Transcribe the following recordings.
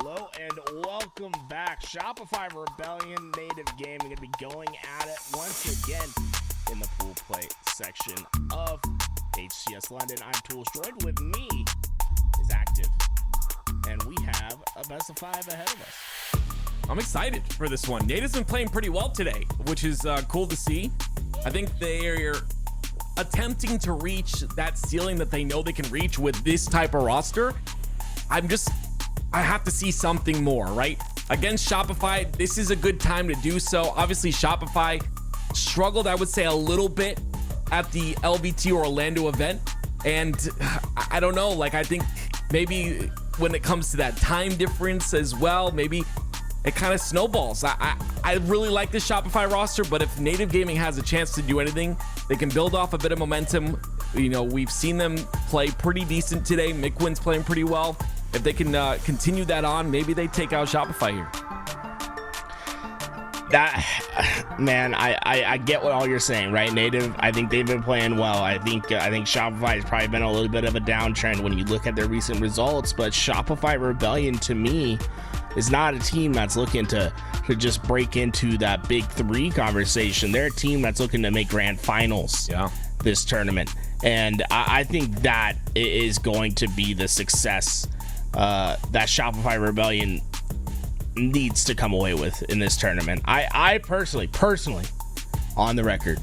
Hello and welcome back. Shopify Rebellion Native Gaming going to be going at it once again in the pool play section of HCS London. I'm Tools. Joined with me is Active, and we have a best of 5 ahead of us. I'm excited for this one. Native's been playing pretty well today, which is cool to see. I think they're attempting to reach that ceiling that they know they can reach with this type of roster. I have to see something more, right? Against Shopify, this is a good time to do so. Obviously, Shopify struggled, I would say, a little bit at the LVT Orlando event. And I don't know, like, I think maybe when it comes to that time difference as well, maybe it kind of snowballs. I really like this Shopify roster, but if Native Gaming has a chance to do anything, they can build off a bit of momentum. You know, we've seen them play pretty decent today. Mikwen's playing pretty well. If they can continue that on, maybe they take out Shopify here. I get what all you're saying, right? Native, I think they've been playing well. I think Shopify has probably been a little bit of a downtrend when you look at their recent results, but Shopify Rebellion, to me, is not a team that's looking to just break into that big 3 conversation. They're a team that's looking to make grand finals this tournament. And I think that is going to be the success that Shopify Rebellion needs to come away with in this tournament. I personally, on the record,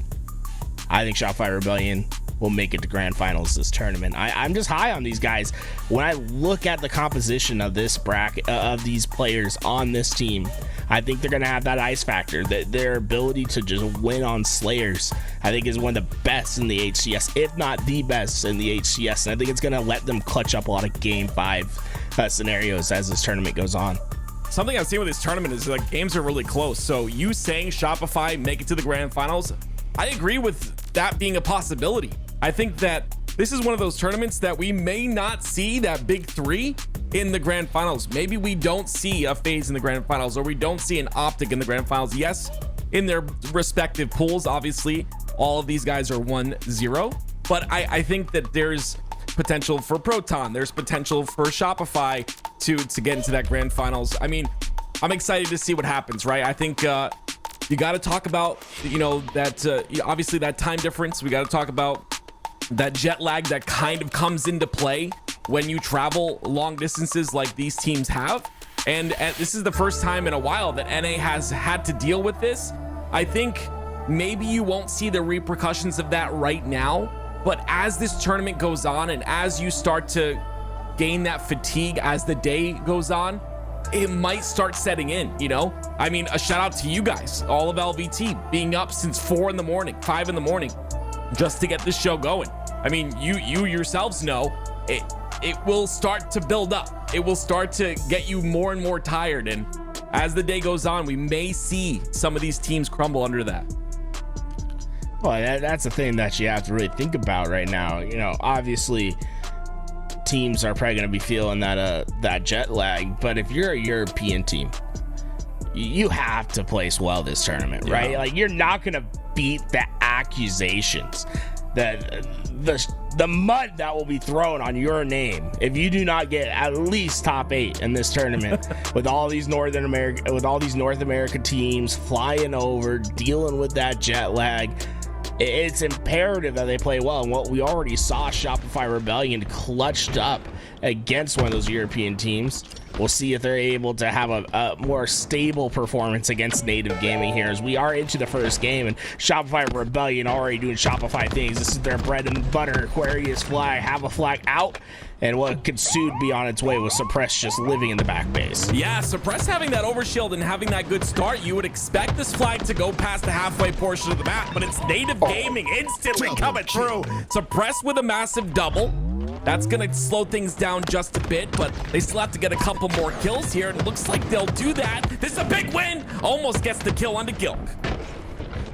I think Shopify Rebellion will make it to grand finals this tournament. I'm just high on these guys. When I look at the composition of this bracket, of these players on this team, I think they're going to have that ice factor. That their ability to just win on Slayers, I think, is one of the best in the HCS, if not the best in the HCS. And I think it's going to let them clutch up a lot of Game 5 scenarios as this tournament goes on. Something I've seen with this tournament is like games are really close. So you saying Shopify make it to the grand finals, I agree with that being a possibility. I think that this is one of those tournaments that we may not see that big 3 in the grand finals. Maybe we don't see a FaZe in the grand finals, or we don't see an Optic in the grand finals. Yes, in their respective pools, obviously, all of these guys are 1-0. But I think that there's potential for Proton. There's potential for Shopify to get into that grand finals. I mean, I'm excited to see what happens, right? I think you got to talk about, that obviously that time difference. We got to talk about that jet lag that kind of comes into play when you travel long distances like these teams have. And this is the first time in a while that NA has had to deal with this. I think maybe you won't see the repercussions of that right now, but as this tournament goes on and as you start to gain that fatigue as the day goes on, it might start setting in, I mean, a shout out to you guys, all of LVT, being up since 4 in the morning, 5 in the morning, just to get this show going. I mean, you yourselves know it will start to build up. It will start to get you more and more tired. And as the day goes on, we may see some of these teams crumble under that. Well, that's the thing that you have to really think about right now. Obviously, teams are probably going to be feeling that jet lag. But if you're a European team, you have to place well this tournament, right? Like, you're not going to beat the accusations, that the mud that will be thrown on your name if you do not get at least top 8 in this tournament with all these North America teams flying over, dealing with that jet lag. It's imperative that they play well. And what we already saw, Shopify Rebellion clutched up against one of those European teams. We'll see if they're able to have a more stable performance against Native Gaming here, as we are into the first game, and Shopify Rebellion already doing Shopify things. This is their bread and butter. Aquarius flag, have a flag out, and what could soon be on its way with Suppress just living in the back base. Yeah, Suppress having that overshield and having that good start, you would expect this flag to go past the halfway portion of the map, but it's Native Gaming instantly coming through. Suppress with a massive double. That's gonna slow things down just a bit, but they still have to get a couple more kills here, and it looks like they'll do that. This is a big win. Almost gets the kill onto Gilk.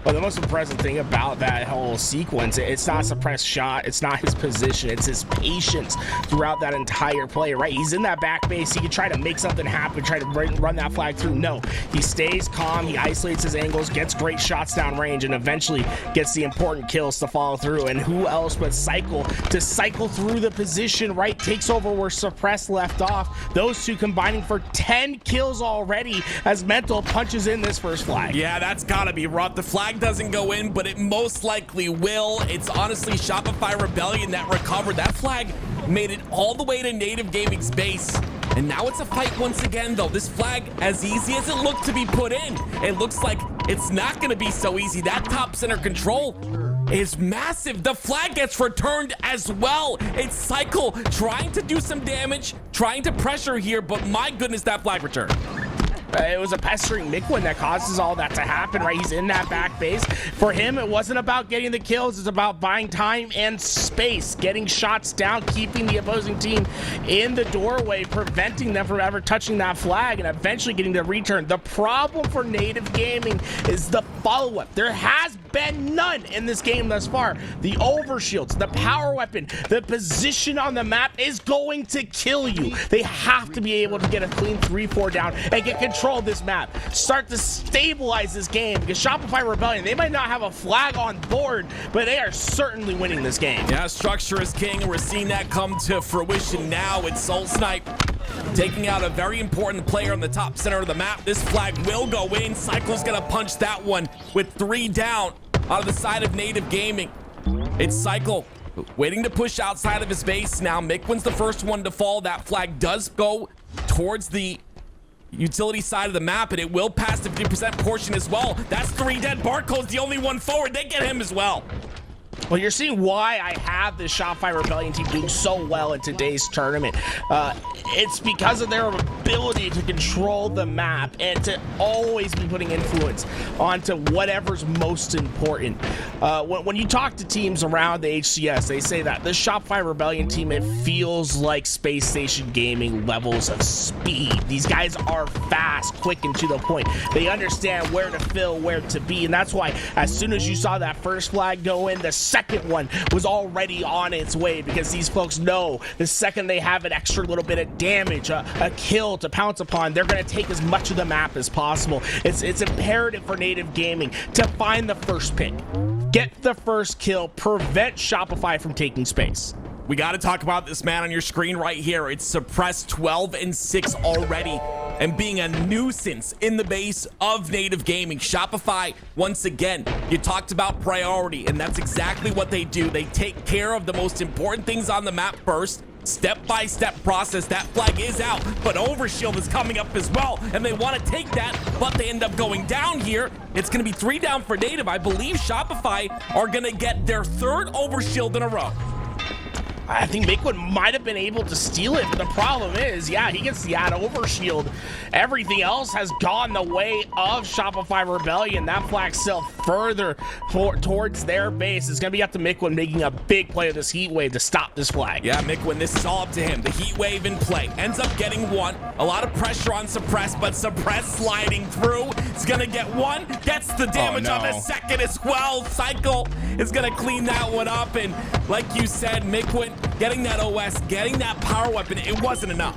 Well, the most impressive thing about that whole sequence, it's not a suppressed shot, it's not his position, it's his patience throughout that entire play, right? He's in that back base, he can try to make something happen, try to run that flag through. No, he stays calm, he isolates his angles, gets great shots down range, and eventually gets the important kills to follow through. And who else but Cykul to cycle through the position, right? Takes over where Suppress left off. Those two combining for 10 kills already as Mental punches in this first flag. Yeah, that's gotta be rough. The flag doesn't go in, but it most likely will. It's honestly Shopify Rebellion that recovered. That flag made it all the way to Native Gaming's base. And now it's a fight once again, though. This flag, as easy as it looked to be put in, it looks like it's not going to be so easy. That top center control is massive. The flag gets returned as well. It's Cykul trying to do some damage, trying to pressure here, but my goodness, that flag return. It was a pestering Mikwen that causes all that to happen, right? He's in that back base. For him, it wasn't about getting the kills. It's about buying time and space, getting shots down, keeping the opposing team in the doorway, preventing them from ever touching that flag, and eventually getting the return. The problem for Native Gaming is the follow-up. There has been none in this game thus far. The overshields, the power weapon, the position on the map is going to kill you. They have to be able to get a clean 3-4 down and get control of this map, start to stabilize this game, because Shopify Rebellion, they might not have a flag on board, but they are certainly winning this game. Yeah, structure is king, and we're seeing that come to fruition now. It's SoulSnipe taking out a very important player on the top center of the map. This flag will go in. Cycle's gonna punch that one with 3 down out of the side of Native Gaming. It's Cykul waiting to push outside of his base now. Mikwen's the first one to fall. That flag does go towards the utility side of the map, and it will pass the 50% portion as well. That's 3 dead. Barcode's the only one forward. They get him as well. Well, you're seeing why I have this Shopify Rebellion team doing so well in today's tournament. It's because of their ability to control the map and to always be putting influence onto whatever's most important. When you talk to teams around the HCS, they say that the Shopify Rebellion team, it feels like Space Station Gaming levels of speed. These guys are fast, quick, and to the point. They understand where to fill, where to be, and that's why as soon as you saw that first flag go in, the second one was already on its way, because these folks know the second they have an extra little bit of damage, a kill to pounce upon, they're going to take as much of the map as possible. It's imperative for Native Gaming to find the first pick, get the first kill, prevent Shopify from taking space. We got to talk about this man on your screen right here. It's suppressed 12-6 already and being a nuisance in the base of Native Gaming. Shopify, once again, you talked about priority, and that's exactly what they do. They take care of the most important things on the map first. Step-by-step process. That flag is out, but overshield is coming up as well, and they want to take that, but they end up going down here. It's going to be 3 down for Native. I believe Shopify are going to get their 3rd overshield in a row. I think Mikwen might have been able to steal it, but the problem is, yeah, he gets the add overshield. Everything else has gone the way of Shopify Rebellion. That flag still further towards their base. It's going to be up to Mikwen making a big play of this heat wave to stop this flag. Yeah, Mikwen, this is all up to him. The heat wave in play. Ends up getting 1. A lot of pressure on Suppress, but Suppress sliding through. It's going to get 1. Gets the damage on the second as well. Cykul is going to clean that one up. And like you said, Mikwen getting that OS, getting that power weapon, it wasn't enough.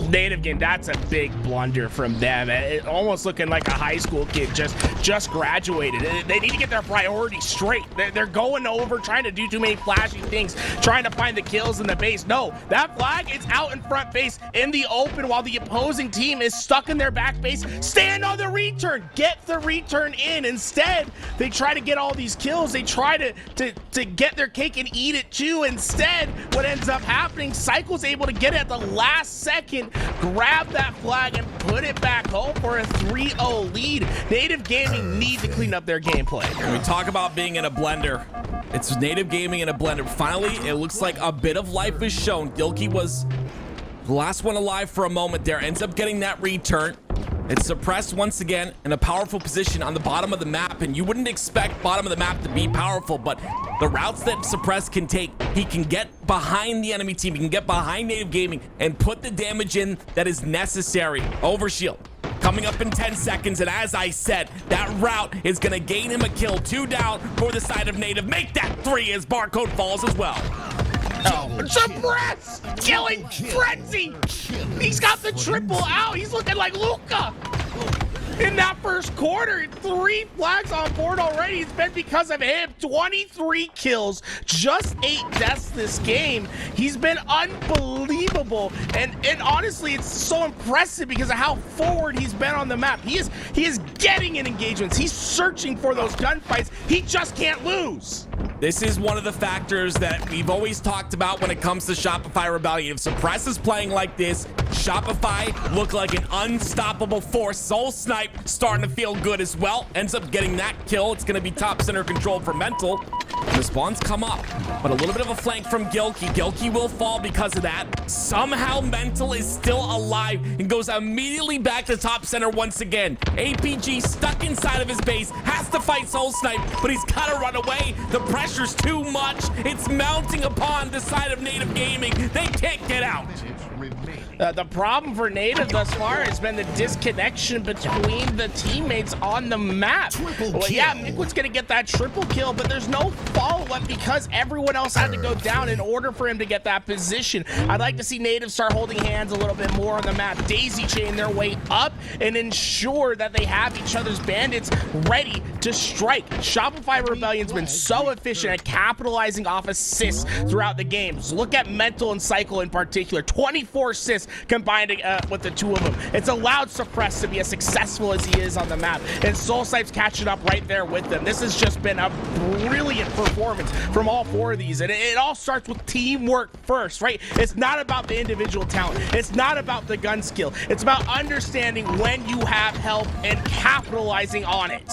Native Game, that's a big blunder from them. It almost looking like a high school kid just graduated. They need to get their priorities straight. They're going over, trying to do too many flashy things, trying to find the kills in the base. No, that flag is out in front base in the open while the opposing team is stuck in their back base. Stand on the return. Get the return in. Instead, they try to get all these kills. They try to get their cake and eat it too. Instead, what ends up happening, Cykul's able to get it at the last second, grab that flag and put it back home for a 3-0 lead. Native Gaming need to clean up their gameplay. When we talk about being in a blender, it's Native Gaming in a blender. Finally, it looks like a bit of life is shown. Gilkey was the last one alive for a moment there, ends up getting that return. It's suppressed once again in a powerful position on the bottom of the map, and you wouldn't expect bottom of the map to be powerful, but the routes that Suppress can take, he can get behind the enemy team, he can get behind Native Gaming and put the damage in that is necessary. Overshield coming up in 10 seconds. And as I said, that route is going to gain him a kill. 2 down for the side of Native. Make that 3 as Barcode falls as well. Oh, suppress! Killing frenzy! He's got the triple out. He's looking like Luka. In that first quarter, 3 flags on board already. It's been because of him. 23 kills, just 8 deaths this game. He's been unbelievable. And honestly, it's so impressive because of how forward he's been on the map. He is getting in engagements. He's searching for those gunfights. He just can't lose. This is one of the factors that we've always talked about when it comes to Shopify Rebellion. If Suppress is playing like this, Shopify look like an unstoppable force. SoulSnipe starting to feel good as well. Ends up getting that kill. It's going to be top center controlled for Mental. The spawns come up, but a little bit of a flank from Gilkey. Gilkey will fall because of that. Somehow Mental is still alive and goes immediately back to top center once again. APG stuck inside of his base, has to fight SoulSnipe, but he's got to run away. The pressure's too much. It's mounting upon the side of Native Gaming. They can't get out. The problem for Native thus far has been the disconnection between the teammates on the map. Well, yeah, Mikwen's gonna get that triple kill, but there's no follow-up because everyone else had to go down in order for him to get that position. I'd like to see Native start holding hands a little bit more on the map, daisy chain their way up and ensure that they have each other's bandits ready to strike. Shopify Rebellion's been so efficient at capitalizing off assists throughout the games. Look at Mental and Cykul in particular, 24 assists combined with the 2 of them. It's allowed Suppress to be as successful as he is on the map, and SoulSnipe's catching up right there with them. This has just been a brilliant performance from all 4 of these, and it all starts with teamwork first, right? It's not about the individual talent. It's not about the gun skill. It's about understanding when you have help and capitalizing on it.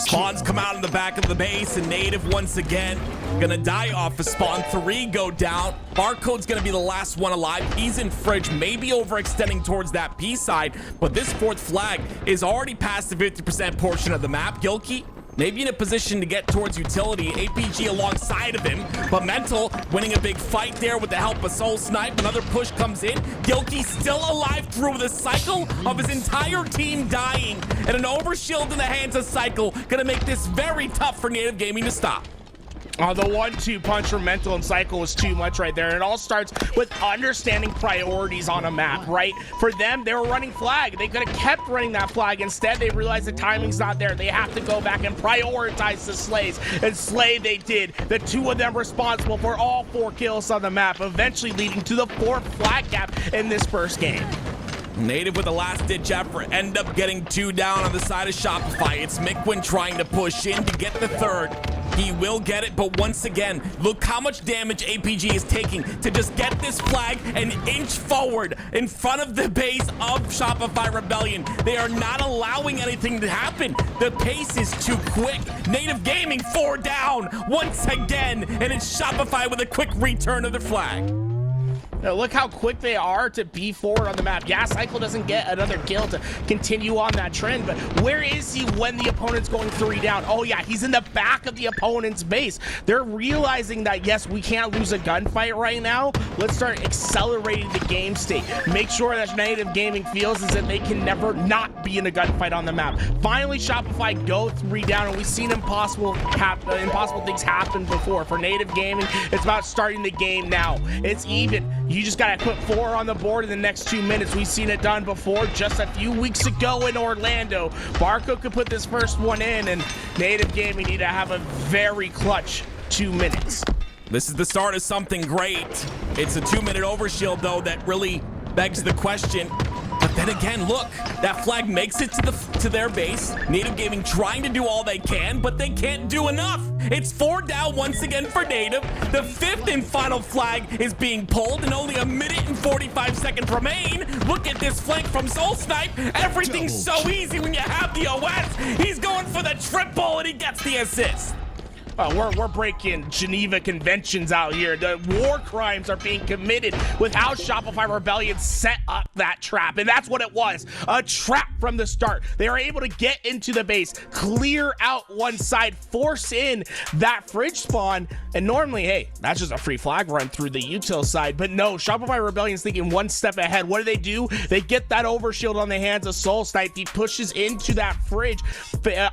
Spawns come out in the back of the base, and Native once again gonna die off of spawn. 3 go down. Barcode's gonna be the last one alive. He's in fridge, maybe overextending towards that P side, but this 4th flag is already past the 50% portion of the map. Gilkey maybe in a position to get towards utility. APG alongside of him, but Mental winning a big fight there with the help of SoulSnipe. Another push comes in. Gilkey still alive through the cycle of his entire team dying, and an overshield in the hands of Cykul gonna make this very tough for Native Gaming to stop. The 1-2 punch from Mental and Cykul was too much right there. It all starts with understanding priorities on a map, right? For them, they were running flag. They could have kept running that flag. Instead, they realized the timing's not there. They have to go back and prioritize the slays. And slay they did. The 2 of them responsible for all 4 kills on the map, eventually leading to the 4th flag gap in this first game. Native with a last-ditch effort end up getting 2 down on the side of Shopify. It's Mikwen trying to push in to get the 3rd. He will get it, but once again, look how much damage APG is taking to just get this flag an inch forward in front of the base of Shopify Rebellion. They are not allowing anything to happen. The pace is too quick. Native Gaming 4 down once again, and it's Shopify with a quick return of the flag. Now look how quick they are to be forward on the map. Yeah, Cykul doesn't get another kill to continue on that trend, but where is he when the opponent's going 3 down? Oh yeah, he's in the back of the opponent's base. They're realizing that, yes, we can't lose a gunfight right now. Let's start accelerating the game state. Make sure that Native Gaming feels as if they can never not be in a gunfight on the map. Finally, Shopify go 3 down, and we've seen impossible things happen before. For Native Gaming, it's about starting the game now. It's even. You just gotta put 4 on the board in the next 2 minutes. We've seen it done before just a few weeks ago in Orlando. Barcode could put this first one in, and Native Gaming need to have a very clutch 2 minutes. This is the start of something great. It's a 2-minute overshield, though, that really begs the question. But then again, look, that flag makes it to their base. Native Gaming trying to do all they can, but they can't do enough. It's 4 down once again for Native. The 5th and final flag is being pulled, and only 1 minute and 45 seconds remain. Look at this flank from SoulSnipe. Everything's so easy when you have the OS. He's going for the triple, and he gets the assist. we're breaking Geneva conventions out here. The war crimes are being committed with how Shopify Rebellion set up that trap. And that's what it was, a trap from the start. They were able to get into the base, clear out one side, force in that fridge spawn. And normally, hey, that's just a free flag run through the util side. But no, Shopify Rebellion's thinking one step ahead. What do? They get that overshield on the hands of SoulSnipe. He pushes into that fridge,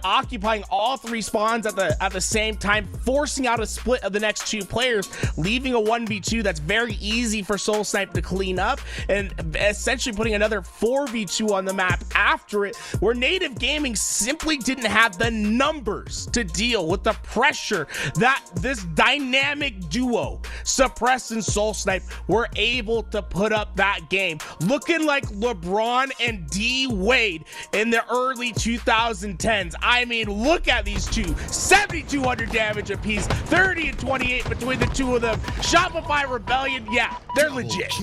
occupying all three spawns at the same time, forcing out a split of the next two players, leaving a 1v2 that's very easy for SoulSnipe to clean up, and essentially putting another 4v2 on the map after it, where Native Gaming simply didn't have the numbers to deal with the pressure that this dynamic duo, Suppress and SoulSnipe, were able to put up that game. Looking like LeBron and D Wade in the early 2010s. I mean, look at these two. 7,200 damage apiece, 30 and 28 between the two of them. Shopify Rebellion, yeah, they're legit.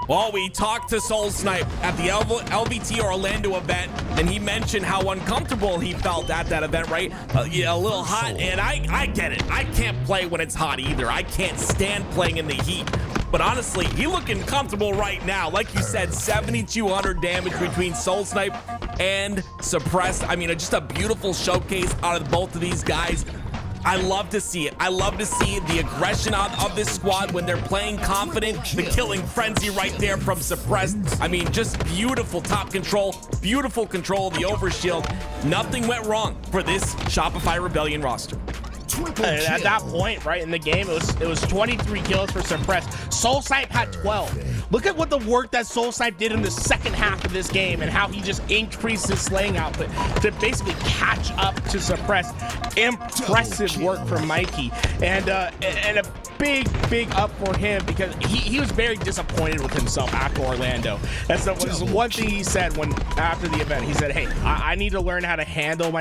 Well, we talked to SoulSnipe at the LVT Orlando event, and he mentioned how uncomfortable he felt at that event, right? Yeah, a little hot, and I get it. I can't play when it's hot either. I can't stand playing in the heat. But honestly, he looking comfortable right now. Like you said, 7,200 damage between SoulSnipe and Suppressed. I mean, just a beautiful showcase out of both of these guys. I love to see it. I love to see the aggression of this squad when they're playing confident. The killing frenzy right there from Suppressed. I mean, just beautiful top control, beautiful control of the overshield. Nothing went wrong for this Shopify Rebellion roster. And at that point, right in the game, it was 23 kills for Suppressed. SoulSnipe had 12. Look at what the work that SoulSnipe did in the second half of this game and how he just increased his slaying output to basically catch up to Suppressed. Impressive work from Mikey, and a big up for him, because he was very disappointed with himself after Orlando. That's the one thing he said after the event. He said, "Hey, I need to learn how to handle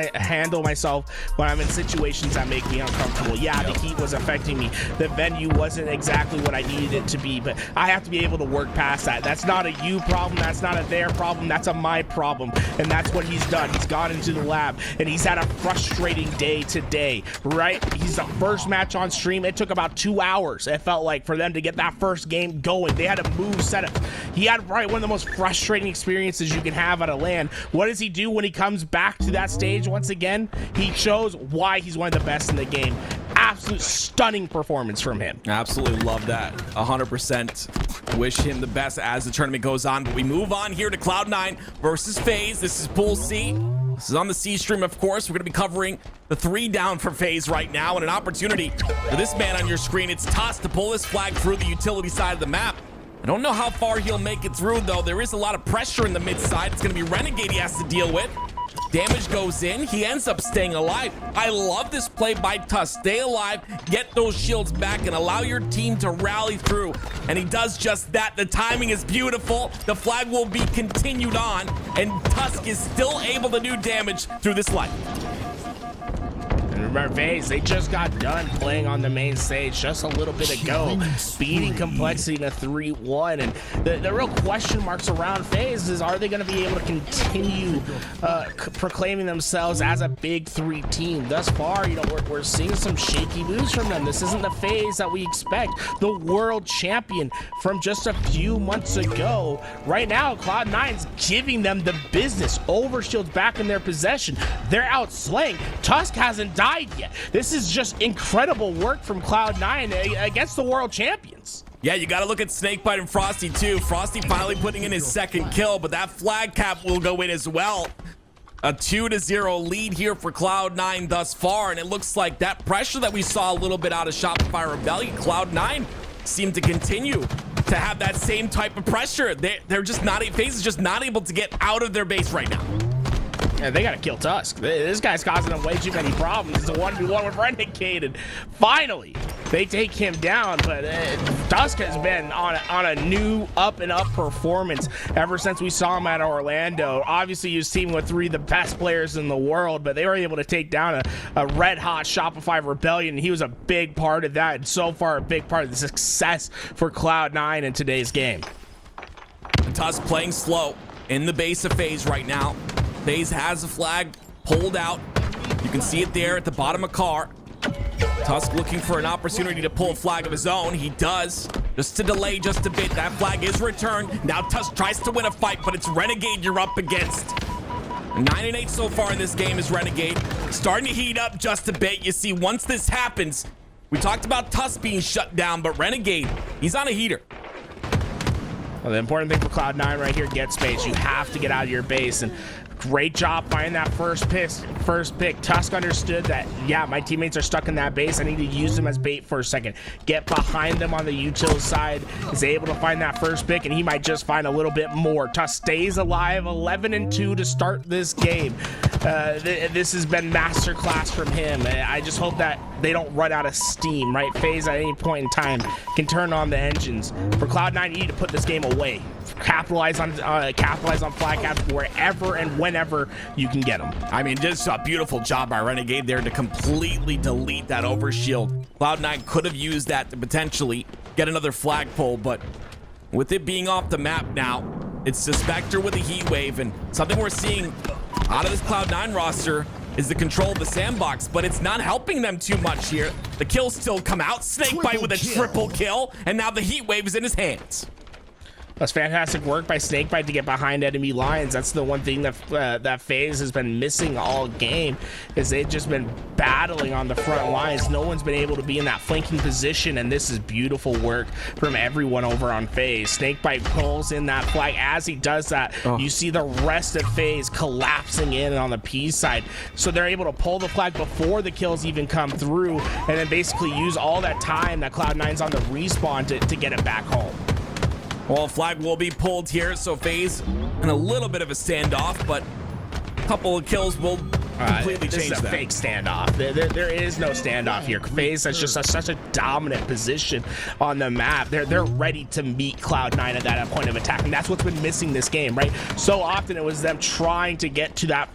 myself when I'm in situations that make me uncomfortable. Yeah, the heat was affecting me. The venue wasn't exactly what I needed it to be, but I have to be able to work past that. That's not a you problem. That's not a their problem. That's a my problem." And that's what he's done. He's gone into the lab, and he's had a frustrating day today, right? He's the first match on stream. It took about 2 hours, it felt like, for them to get that first game going. They had a move setup. He had probably one of the most frustrating experiences you can have at a LAN. What does he do when he comes back to that stage once again? He shows why he's one of the best in the game. Absolute stunning performance from him. Absolutely love that. 100%. Wish him the best as the tournament goes on. But we move on here to Cloud9 versus FaZe. This is Pool C. This is on the C stream, of course. We're going to be covering the 3 down for FaZe right now, and an opportunity for this man on your screen. It's Tusk to pull this flag through the utility side of the map. I don't know how far he'll make it through, though. There is a lot of pressure in the mid side. It's going to be Renegade he has to deal with. Damage goes in. He ends up staying alive. I love this play by Tusk. Stay alive, get those shields back, and allow your team to rally through. And he does just that. The timing is beautiful. The flag will be continued on, and Tusk is still able to do damage through this light. Remember, FaZe, they just got done playing on the main stage just a little bit ago, beating Complexity in a 3-1. And the real question marks around FaZe is, are they going to be able to continue proclaiming themselves as a big 3 team? Thus far, you know, we're seeing some shaky moves from them. This isn't the FaZe that we expect. The world champion from just a few months ago. Right now, Cloud9's giving them the business. Overshield's back in their possession. They're out slaying. Tusk hasn't died yet. This is just incredible work from Cloud9 against the world champions. Yeah, you got to look at SnakeBite and Frosty too. Frosty finally putting in his second kill, but that flag cap will go in as well. A 2-0 lead here for Cloud9 thus far, and it looks like that pressure that we saw a little bit out of Shopify Rebellion, Cloud9 seem to continue to have that same type of pressure. They're just not, FaZe is just not able to get out of their base right now. Yeah, they gotta kill Tusk. This guy's causing them way too many problems. It's a 1v1 with Renegade, and finally they take him down. But Tusk has been on a new up and up performance ever since we saw him at Orlando. Obviously, he was teaming with 3 of the best players in the world, but they were able to take down a red hot Shopify Rebellion. And he was a big part of that, and so far a big part of the success for Cloud9 in today's game. Tusk playing slow in the base of FaZe right now. FaZe has a flag pulled out. You can see it there at the bottom of car. Tusk looking for an opportunity to pull a flag of his own. He does. Just to delay just a bit. That flag is returned. Now Tusk tries to win a fight, but it's Renegade you're up against. 9-8 so far in this game is Renegade. Starting to heat up just a bit. You see, once this happens, we talked about Tusk being shut down, but Renegade, he's on a heater. Well, the important thing for Cloud9 right here, get space. You have to get out of your base, and great job finding that first pick. Tusk understood that, yeah, my teammates are stuck in that base. I need to use them as bait for a second. Get behind them on the util side. Is able to find that first pick, and he might just find a little bit more. Tusk stays alive, 11-2 to start this game. This has been masterclass from him. I just hope that they don't run out of steam, right? FaZe at any point in time can turn on the engines. For Cloud9, you need to put this game away. Capitalize on flag caps wherever and whenever you can get them. I mean, just a beautiful job by Renegade there to completely delete that overshield. Cloud9 could have used that to potentially get another flagpole, but with it being off the map now, it's Suspector with a heat wave, and something we're seeing out of this Cloud9 roster is the control of the sandbox, but it's not helping them too much here. The kills still come out. SnakeBite with a triple kill, and now the heat wave is in his hands. That's fantastic work by SnakeBite to get behind enemy lines. That's the one thing that that FaZe has been missing all game, is they've just been battling on the front lines. No one's been able to be in that flanking position, and this is beautiful work from everyone over on FaZe. SnakeBite pulls in that flag. As he does that, you see the rest of FaZe collapsing in on the P side. So they're able to pull the flag before the kills even come through, and then basically use all that time that Cloud9's on the respawn to get it back home. Well, flag will be pulled here, so FaZe in a little bit of a standoff, but a couple of kills will completely change that. This is a fake standoff. There is no standoff here. FaZe has just such a dominant position on the map. They're ready to meet Cloud9 at that point of attack, and that's what's been missing this game, right? So often it was them trying to get to that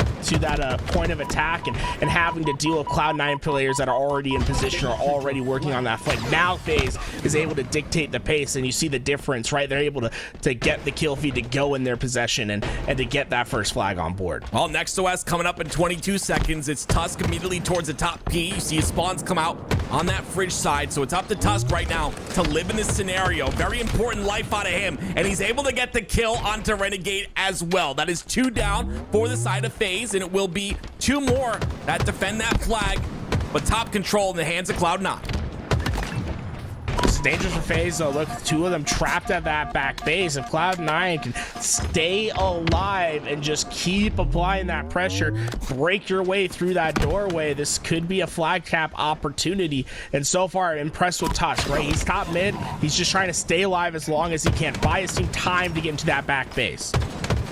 point of attack and having to deal with Cloud9 players that are already in position or already working on that flank. Now FaZe is able to dictate the pace, and you see the difference, right? They're able to get the kill feed to go in their possession and to get that first flag on board. Well, next OS coming up in 22 seconds. It's Tusk immediately towards the top P. You see his spawns come out on that fridge side, so it's up to Tusk right now to live in this scenario. Very important life out of him, and he's able to get the kill onto Renegade as well. That is 2 down for the side of FaZe, and it will be 2 more that defend that flag, but top control in the hands of Cloud9. It's dangerous for FaZe, though. Look, 2 of them trapped at that back base. If Cloud9 can stay alive and just keep applying that pressure, break your way through that doorway, this could be a flag cap opportunity. And so far, I'm impressed with Tusk, right? He's top mid. He's just trying to stay alive as long as he can. Buy his team time to get into that back base.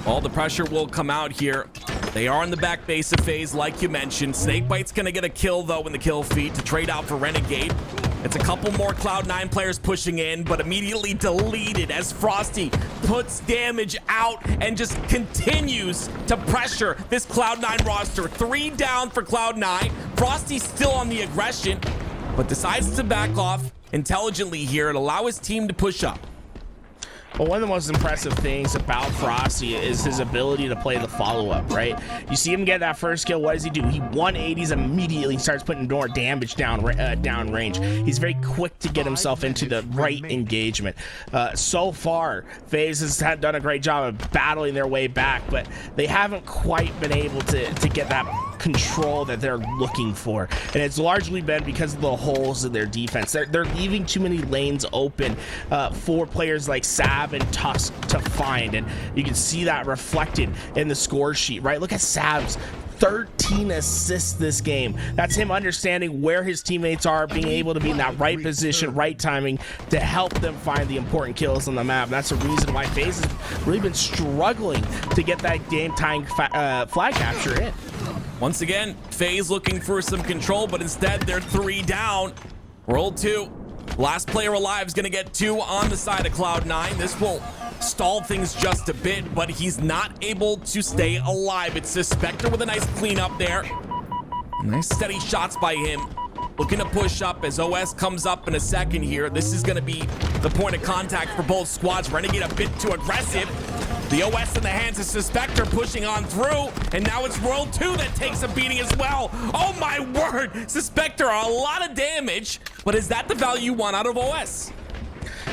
All the pressure will come out here. They are in the back base of FaZe, like you mentioned. SnakeBite's going to get a kill, though, in the kill feed to trade out for Renegade. It's a couple more Cloud9 players pushing in, but immediately deleted as Frosty puts damage out and just continues to pressure this Cloud9 roster. 3 down for Cloud9. Frosty's still on the aggression, but decides to back off intelligently here and allow his team to push up. Well, one of the most impressive things about Frosty is his ability to play the follow-up, right? You see him get that first kill. What does he do? He 180s immediately, starts putting more damage down range. He's very quick to get himself into the right engagement. So far, FaZe has done a great job of battling their way back, but they haven't quite been able to get that control that they're looking for, and it's largely been because of the holes in their defense. They're leaving too many lanes open for players like Sav and Tusk to find, and you can see that reflected in the score sheet, right? Look at Sav's 13 assists this game. That's him understanding where his teammates are, being able to be in that right position, right timing to help them find the important kills on the map. That's the reason why FaZe has really been struggling to get that game-tying flag capture in. Once again, FaZe looking for some control, but instead they're 3 down. Roll 2. Last player alive is going to get 2 on the side of Cloud9. This will stall things just a bit, but he's not able to stay alive. It's Suspector with a nice cleanup there. Nice steady shots by him. Looking to push up as OS comes up in a second here. This is going to be the point of contact for both squads. Renegade a bit too aggressive. The OS in the hands of Suspector pushing on through, and now it's World 2 that takes a beating as well. Oh my word, Suspector, a lot of damage, but is that the value you want out of OS?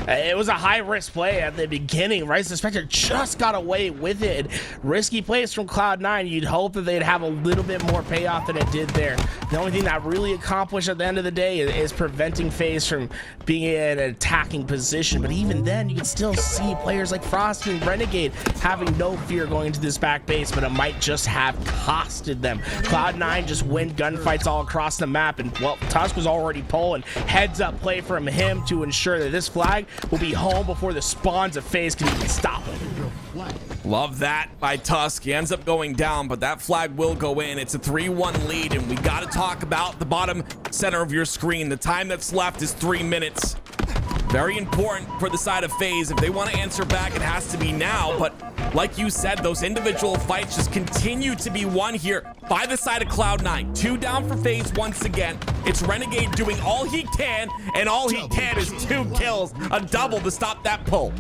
It was a high-risk play at the beginning, right? Suspector just got away with it. Risky plays from Cloud9. You'd hope that they'd have a little bit more payoff than it did there. The only thing that really accomplished at the end of the day is preventing FaZe from being in an attacking position. But even then, you can still see players like Frosty and Renegade having no fear going into this back base, but it might just have costed them. Cloud9 just win gunfights all across the map, and, well, Tusk was already pulling. Heads-up play from him to ensure that this flag will be home before the spawns of FaZe can even stop him. Love that by Tusk. He ends up going down, but that flag will go in. It's a 3-1 lead, and we got to talk about the bottom center of your screen. The time that's left is 3 minutes. Very important for the side of FaZe. If they want to answer back, it has to be now. But like you said, those individual fights just continue to be won here by the side of Cloud9. 2 down for FaZe once again. It's Renegade doing all he can, and all he can is 2 kills, a double to stop that pull.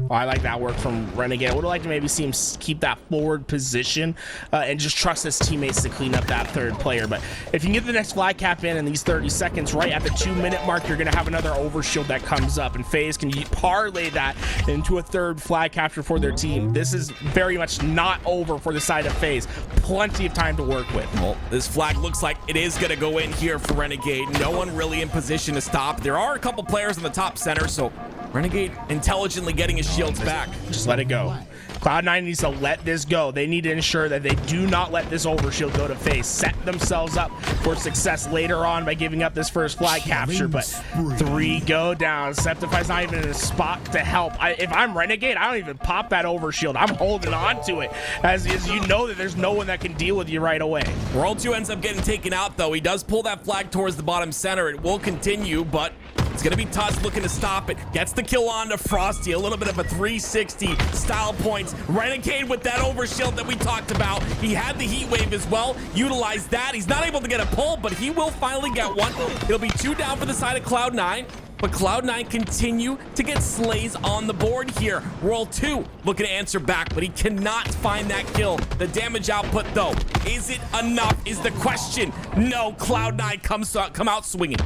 Oh, I like that work from Renegade. I would have liked to maybe see him keep that forward position and just trust his teammates to clean up that third player. But if you can get the next flag cap in these 30 seconds, right at the 2-minute mark, you're going to have another overshield that comes up, and FaZe can parlay that into a third flag capture for their team. This is very much not over for the side of FaZe. Plenty of time to work with. Well, this flag looks like it is going to go in here for Renegade. No one really in position to stop. There are a couple players in the top center, so Renegade intelligently getting his shields back. Just let it go. Cloud9 needs to let this go. They need to ensure that they do not let this overshield go to FaZe. Set themselves up for success later on by giving up this first flag capture, but 3 go down. Sceptify's not even in a spot to help. If I'm Renegade, I don't even pop that overshield. I'm holding on to it, as you know that there's no one that can deal with you right away. World 2 ends up getting taken out, though. He does pull that flag towards the bottom center. It will continue, but it's going to be Tusk looking to stop it. Gets the kill on to Frosty. A little bit of a 360 style points. Renegade with that overshield that we talked about. He had the heat wave as well. Utilized that. He's not able to get a pull, but he will finally get one. It'll be 2 down for the side of Cloud9. But Cloud9 continue to get slays on the board here. World 2 looking to answer back, but he cannot find that kill. The damage output, though, is it enough is the question. No, Cloud9 come out swinging.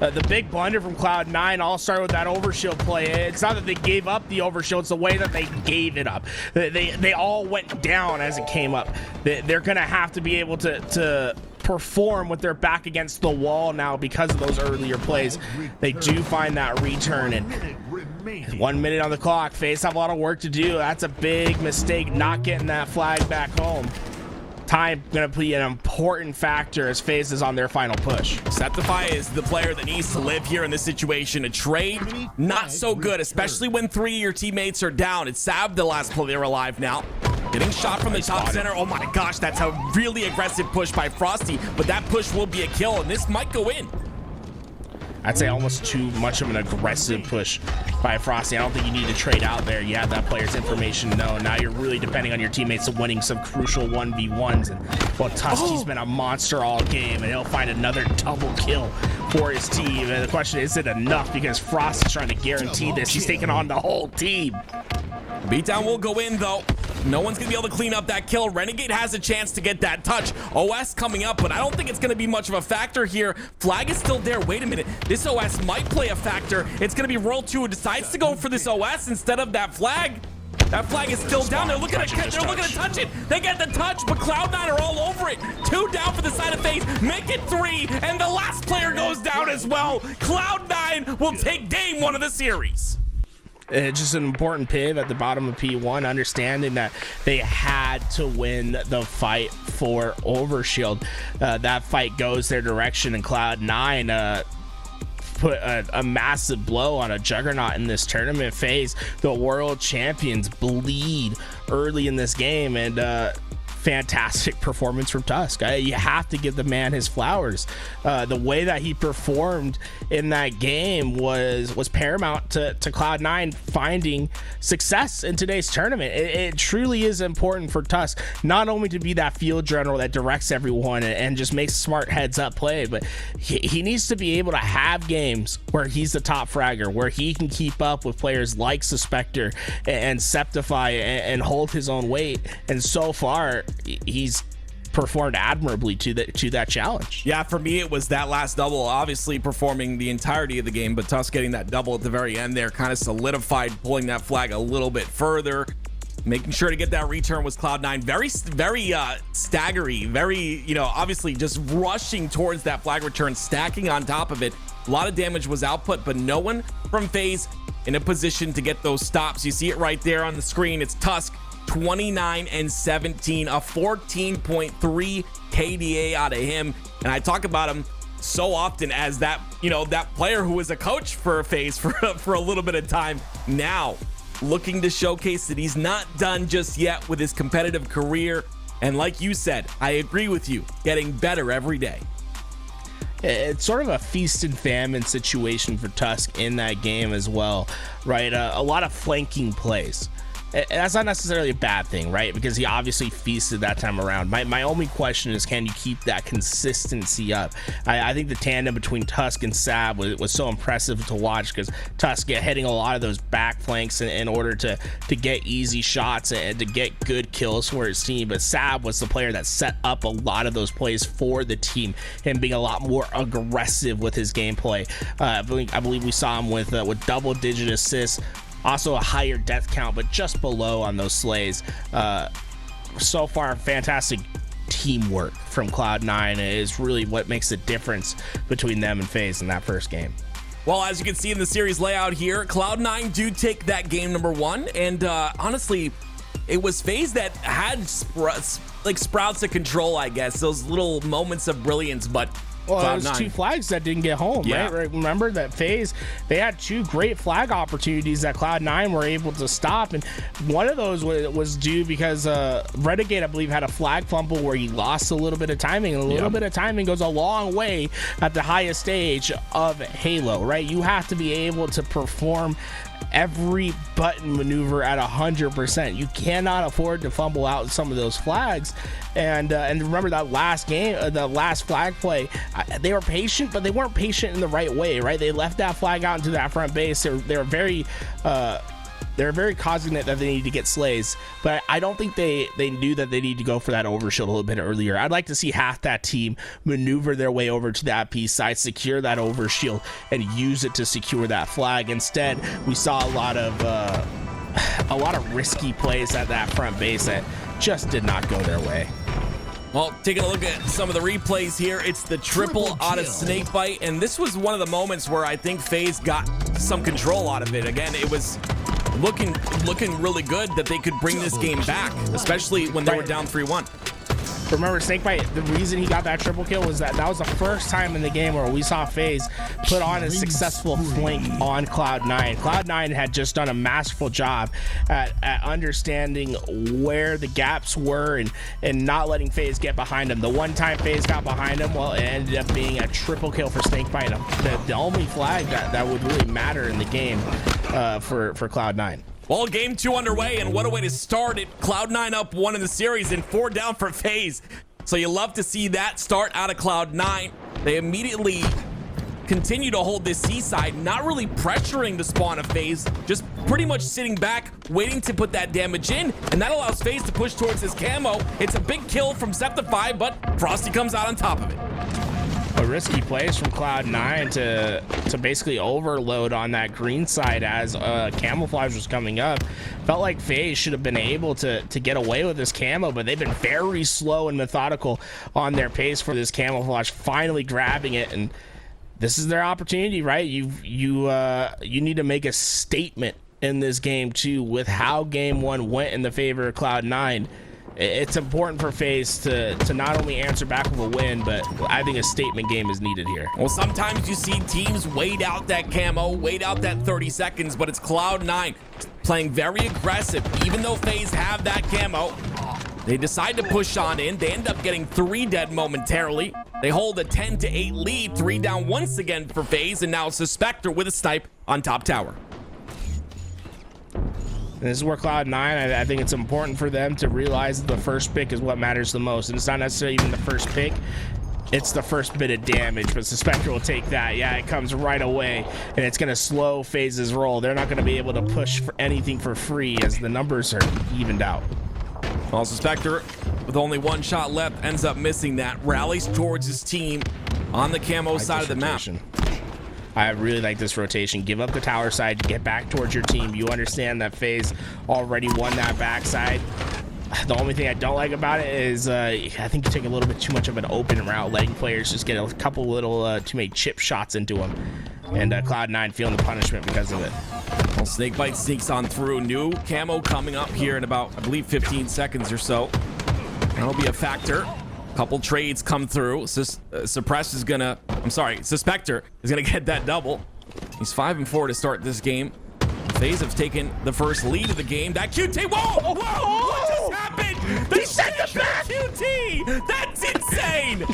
The big blunder from Cloud9 all started with that overshield play. It's not that they gave up the overshield, it's the way that they gave it up. They all went down as it came up. They're going to have to be able to perform with their back against the wall now because of those earlier plays. They do find that return, and 1 minute on the clock. FaZe have a lot of work to do. That's a big mistake, not getting that flag back home. Time going to be an important factor as FaZe is on their final push. Sceptify is the player that needs to live here in this situation. A trade, not so good, especially when 3 of your teammates are down. It's Sab, the last player alive now. Getting shot from the top center. Oh my gosh, that's a really aggressive push by Frosty, but that push will be a kill, and this might go in. I'd say almost too much of an aggressive push by Frosty. I don't think you need to trade out there. You have that player's information known. Now you're really depending on your teammates winning some crucial 1v1s. And, well, Tusk, he's been a monster all game, and he'll find another double kill for his team. And the question is it enough? Because Frosty's trying to guarantee this. He's taking on the whole team. Beatdown will go in, though. No one's going to be able to clean up that kill. Renegade has a chance to get that touch. OS coming up, but I don't think it's going to be much of a factor here. Flag is still there. Wait a minute. This OS might play a factor. It's going to be World 2 who decides to go for this OS instead of that flag. That flag is still down. They're looking to touch it. They get the touch, but Cloud9 are all over it. 2 down for the side of FaZe. Make it 3, and the last player goes down as well. Cloud9 will take game 1 of the series. Just an important piv at the bottom of P1, understanding that they had to win the fight for Overshield. That fight goes their direction, and Cloud9 put a massive blow on a juggernaut in this tournament. FaZe, the world champions, bleed early in this game, and fantastic performance from Tusk. You have to give the man his flowers. The way that he performed in that game was paramount to Cloud9 finding success in today's tournament. It truly is important for Tusk not only to be that field general that directs everyone and just makes smart heads up play, but he needs to be able to have games where he's the top fragger, where he can keep up with players like Suspector and Sceptify and hold his own weight. And so far he's performed admirably to that challenge. Yeah, for me it was that last double, obviously performing the entirety of the game, but Tusk getting that double at the very end there kind of solidified pulling that flag a little bit further. Making sure to get that return was Cloud9. Very staggery, very, obviously just rushing towards that flag return, stacking on top of it. A lot of damage was output, but no one from FaZe in a position to get those stops. You see it right there on the screen. It's Tusk, 29 and 17, a 14.3 KDA out of him. And I talk about him so often as that, that player who was a coach for FaZe for a little bit of time now, looking to showcase that he's not done just yet with his competitive career. And like you said, I agree with you, getting better every day. It's sort of a feast and famine situation for Tusk in that game as well, right? A lot of flanking plays. That's not necessarily a bad thing, right? Because he obviously feasted that time around. My only question is, can you keep that consistency up? I think the tandem between Tusk and Sab was so impressive to watch, because Tusk hitting a lot of those back flanks in order to get easy shots and to get good kills for his team. But Sab was the player that set up a lot of those plays for the team, him being a lot more aggressive with his gameplay. I believe we saw him with double-digit assists. Also a higher death count, but just below on those slays. So far, fantastic teamwork from Cloud9 is really what makes the difference between them and FaZe in that first game. Well, as you can see in the series layout here, Cloud9 do take that game number one, and honestly, it was FaZe that had sprouts of control, I guess, those little moments of brilliance, but well, it was two flags that didn't get home, right? Remember that FaZe, they had two great flag opportunities that Cloud9 were able to stop, and one of those was due because Renegade, I believe, had a flag fumble where he lost a little bit of timing, and a little bit of timing goes a long way at the highest stage of Halo, right? You have to be able to perform every button maneuver at 100%. You cannot afford to fumble out some of those flags. And remember that last game, the last flag play, they were patient, but they weren't patient in the right way, right? They left that flag out into that front base. They were very cognizant that they need to get slays, but I don't think they knew that they need to go for that overshield a little bit earlier. I'd like to see half that team maneuver their way over to that P side, secure that overshield, and use it to secure that flag. Instead, we saw a lot of risky plays at that front base that just did not go their way. Well, taking a look at some of the replays here, it's the triple out of SnakeBite, and this was one of the moments where I think FaZe got some control out of it. Again, it was looking really good that they could bring this game back, especially when they were down 3-1. Remember, SnakeBite, the reason he got that triple kill was that was the first time in the game where we saw FaZe put on a successful flank on Cloud9. Cloud9 had just done a masterful job at understanding where the gaps were and not letting FaZe get behind him. The one time FaZe got behind him, well, it ended up being a triple kill for SnakeBite. The only flag that would really matter in the game for Cloud9. Well, game 2 underway, and what a way to start it. Cloud9 up 1 in the series and 4 down for FaZe. So you love to see that start out of Cloud9. They immediately continue to hold this C side, not really pressuring the spawn of FaZe, just pretty much sitting back, waiting to put that damage in, and that allows FaZe to push towards his camo. It's a big kill from Sceptify, but Frosty comes out on top of it. A risky plays from Cloud9 to basically overload on that green side as camouflage was coming up. Felt like FaZe should have been able to get away with this camo, but they've been very slow and methodical on their pace for this camouflage, finally grabbing it, and this is their opportunity, right? You need to make a statement in this game too with how game 1 went in the favor of Cloud9. It's important for FaZe to not only answer back with a win, but I think a statement game is needed here. Well, sometimes you see teams wait out that camo, wait out that 30 seconds, but it's Cloud9 playing very aggressive. Even though FaZe have that camo, They decide to push on in. They end up getting 3 dead momentarily. They hold a 10-8 lead, 3 down once again for FaZe, and now Suspector with a snipe on top tower. This is where Cloud9, I think it's important for them to realize that the first pick is what matters the most. And it's not necessarily even the first pick. It's the first bit of damage, but Suspector will take that. Yeah, it comes right away, and it's going to slow FaZe's roll. They're not going to be able to push for anything for free as the numbers are evened out. Well, Suspector, with only 1 shot left, ends up missing that. Rallies towards his team on the camo side of the map. I really like this rotation. Give up the tower side, get back towards your team. You understand that FaZe already won that backside. The only thing I don't like about it is I think you take a little bit too much of an open route, letting players just get a couple little too many chip shots into them. And Cloud9 feeling the punishment because of it. Well, SnakeBite sneaks on through. New camo coming up here in about, I believe, 15 seconds or so. That'll be a factor. Couple trades come through. Suspector is gonna get that double. He's 5-4 to start this game. FaZe have taken the first lead of the game. That QT, whoa! What just happened? He sent the back! QT! That's insane!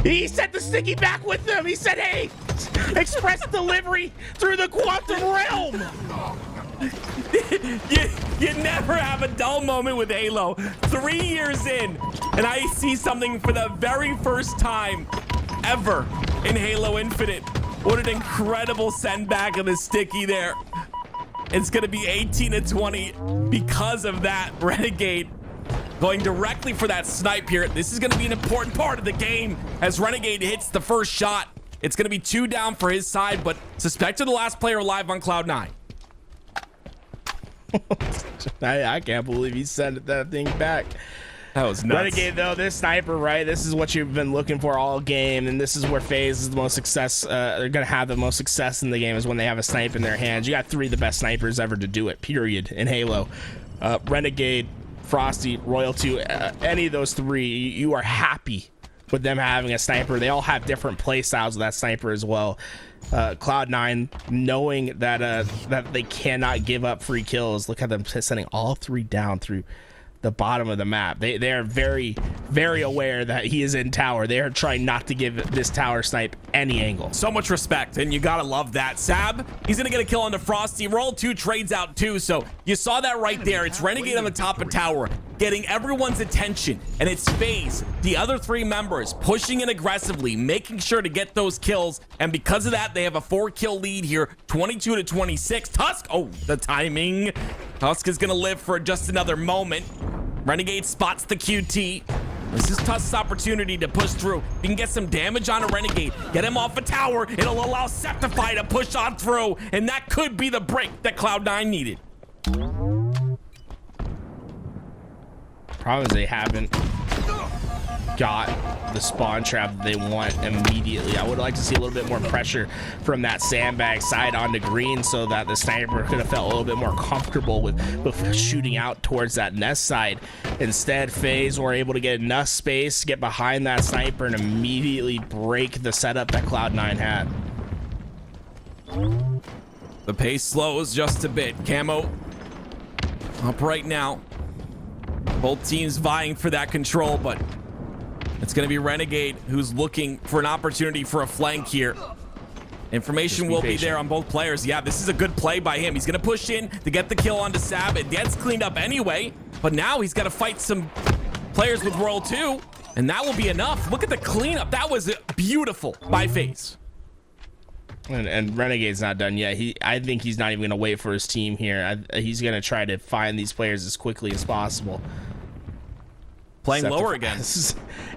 He sent the sticky back with them. He said, hey, express delivery through the quantum realm. You never have a dull moment with Halo. 3 years in, and I see something for the very first time ever in Halo Infinite. What an incredible send back of the sticky there. It's gonna be 18-20 because of that. Renegade going directly for that snipe here. This is gonna be an important part of the game as Renegade hits the first shot. It's gonna be 2 down for his side, but Suspector the last player alive on Cloud9. I can't believe he sent that thing back. That was nuts. Renegade, though, this sniper, right? This is what you've been looking for all game, and this is where FaZe is the most success. They're gonna have the most success in the game is when they have a snipe in their hands. You got 3 of the best snipers ever to do it, period, in Halo. Renegade, Frosty, Royal 2, any of those 3, you are happy with them having a sniper. They all have different play styles with that sniper as well. Cloud9 knowing that that they cannot give up free kills. Look at them sending all 3 down through the bottom of the map. They are very, very aware that he is in tower. They are trying not to give this tower snipe any angle. So much respect, and you gotta love that. Sab, he's gonna get a kill onto Frosty. Roll 2 trades out too, so you saw that right there. It's Renegade on the top of tower, getting everyone's attention, and it's FaZe, the other 3 members, pushing in aggressively, making sure to get those kills, and because of that, they have a 4-kill lead here, 22-26. Tusk, oh, the timing. Tusk is gonna live for just another moment. Renegade spots the QT. This is Tusk's opportunity to push through. You can get some damage on a Renegade, get him off a tower. It'll allow Sceptify to push on through, and that could be the break that Cloud9 needed. Problem is they haven't got the spawn trap that they want immediately. I would like to see a little bit more pressure from that sandbag side onto green so that the sniper could have felt a little bit more comfortable with shooting out towards that nest side. Instead, FaZe were able to get enough space, get behind that sniper, and immediately break the setup that Cloud9 had. The pace slows just a bit. Camo up right now. Both teams vying for that control, but it's going to be Renegade who's looking for an opportunity for a flank here. Information will be there on both players. Yeah, this is a good play by him. He's going to push in to get the kill onto Sab. It gets cleaned up anyway, but now he's got to fight some players with Royal 2, and that will be enough. Look at the cleanup. That was beautiful by FaZe. And Renegade's not done yet. I think he's not even going to wait for his team here. He's going to try to find these players as quickly as possible. Playing lower again.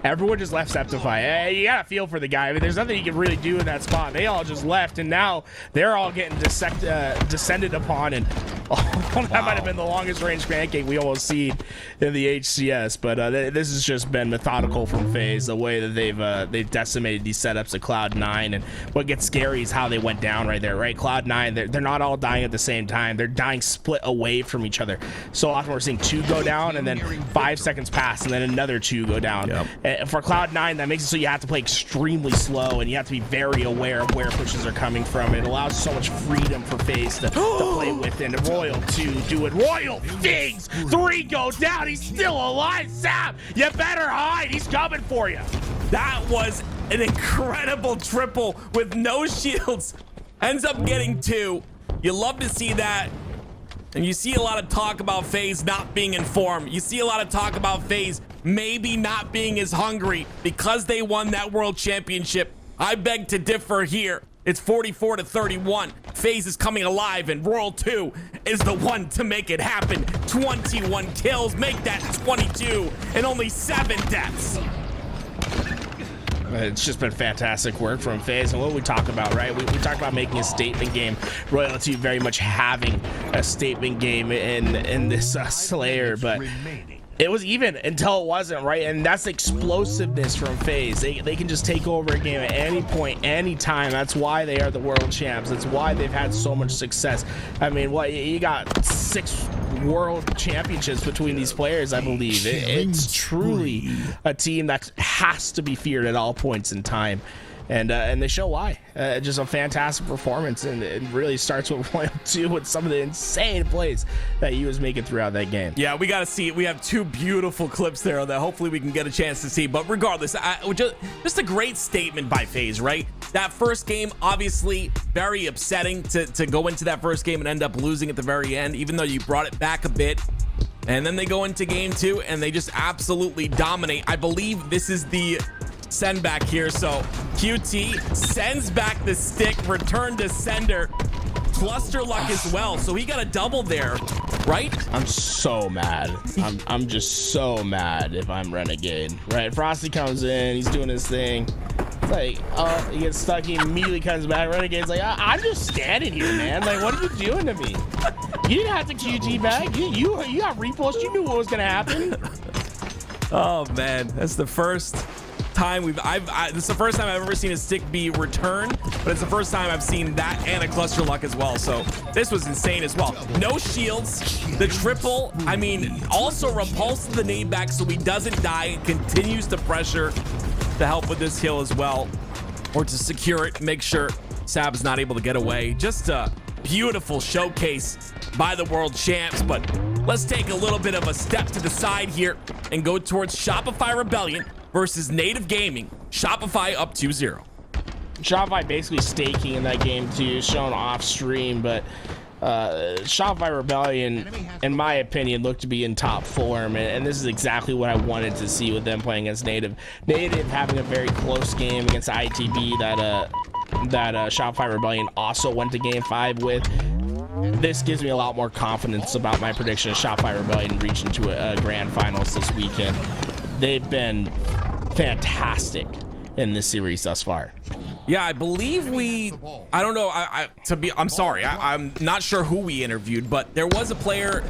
Everyone just left Sceptify. Hey, you gotta feel for the guy. I mean, there's nothing you can really do in that spot. They all just left, and now they're all getting descended upon. And that might have been the longest range pancake we almost seen in the HCS. But this has just been methodical from FaZe, the way that they've decimated these setups at Cloud9. And what gets scary is how they went down right there. Right, Cloud9, they're not all dying at the same time. They're dying split away from each other. So often we're seeing 2 go down, and then 5 seconds pass, and then another 2 go down. Yep. For Cloud9, that makes it so you have to play extremely slow, and you have to be very aware of where pushes are coming from. It allows so much freedom for FaZe to play with, and to roll Royal 2 doing Royal things. 3 go down. He's still alive. Sap, you better hide. He's coming for you. That was an incredible triple with no shields. Ends up getting 2. You love to see that. And you see a lot of talk about FaZe not being informed. You see a lot of talk about FaZe maybe not being as hungry because they won that world championship. I beg to differ here. It's 44-31. FaZe is coming alive, and Royal 2 is the one to make it happen. 21 kills, make that 22, and only 7 deaths. It's just been fantastic work from FaZe. And what we talk about, right? We talk about making a statement game. Royal 2 very much having a statement game in this Slayer, but it was even until it wasn't, right? And that's explosiveness from FaZe. They can just take over a game at any point, any time. That's why they are the world champs. That's why they've had so much success. I mean, what, you got 6 world championships between these players, I believe. It's truly a team that has to be feared at all points in time. And they show why. Just a fantastic performance, and it really starts with Royal 2 with some of the insane plays that he was making throughout that game. Yeah, we got to see it. We have 2 beautiful clips there that hopefully we can get a chance to see. But regardless, just a great statement by FaZe, right? That first game, obviously very upsetting to go into that first game and end up losing at the very end, even though you brought it back a bit. And then they go into game 2 and they just absolutely dominate. I believe this is the send back here. So QT sends back the stick, return to sender, cluster luck as well. So he got a double there, right? I'm so mad. I'm just so mad if I'm Renegade, right? Frosty comes in, he's doing his thing. It's like, oh, he gets stuck, he immediately comes back. Renegade's like, I'm just standing here, man. Like, what are you doing to me? You didn't have to QT back. You got repost. You knew what was gonna happen. Oh man, that's the first time this is the first time I've ever seen a stick be returned, but it's the first time I've seen that and a cluster luck as well. So this was insane as well. No shields, the triple, I mean, also repulsed the nade back so he doesn't die and continues to pressure to help with this kill as well, or to secure it, make sure Sab is not able to get away. Just a beautiful showcase by the world champs. But let's take a little bit of a step to the side here and go towards Shopify Rebellion versus Native Gaming. Shopify up 2-0. Shopify basically staking in that game too, shown off stream, but Shopify Rebellion, in my opinion, looked to be in top form, and this is exactly what I wanted to see with them playing against Native. Native having a very close game against ITB that Shopify Rebellion also went to game 5 with. This gives me a lot more confidence about my prediction of Shopify Rebellion reaching to a grand finals this weekend. They've been fantastic in this series thus far. Yeah, I believe I don't know. I'm sorry. I'm not sure who we interviewed, but there was a player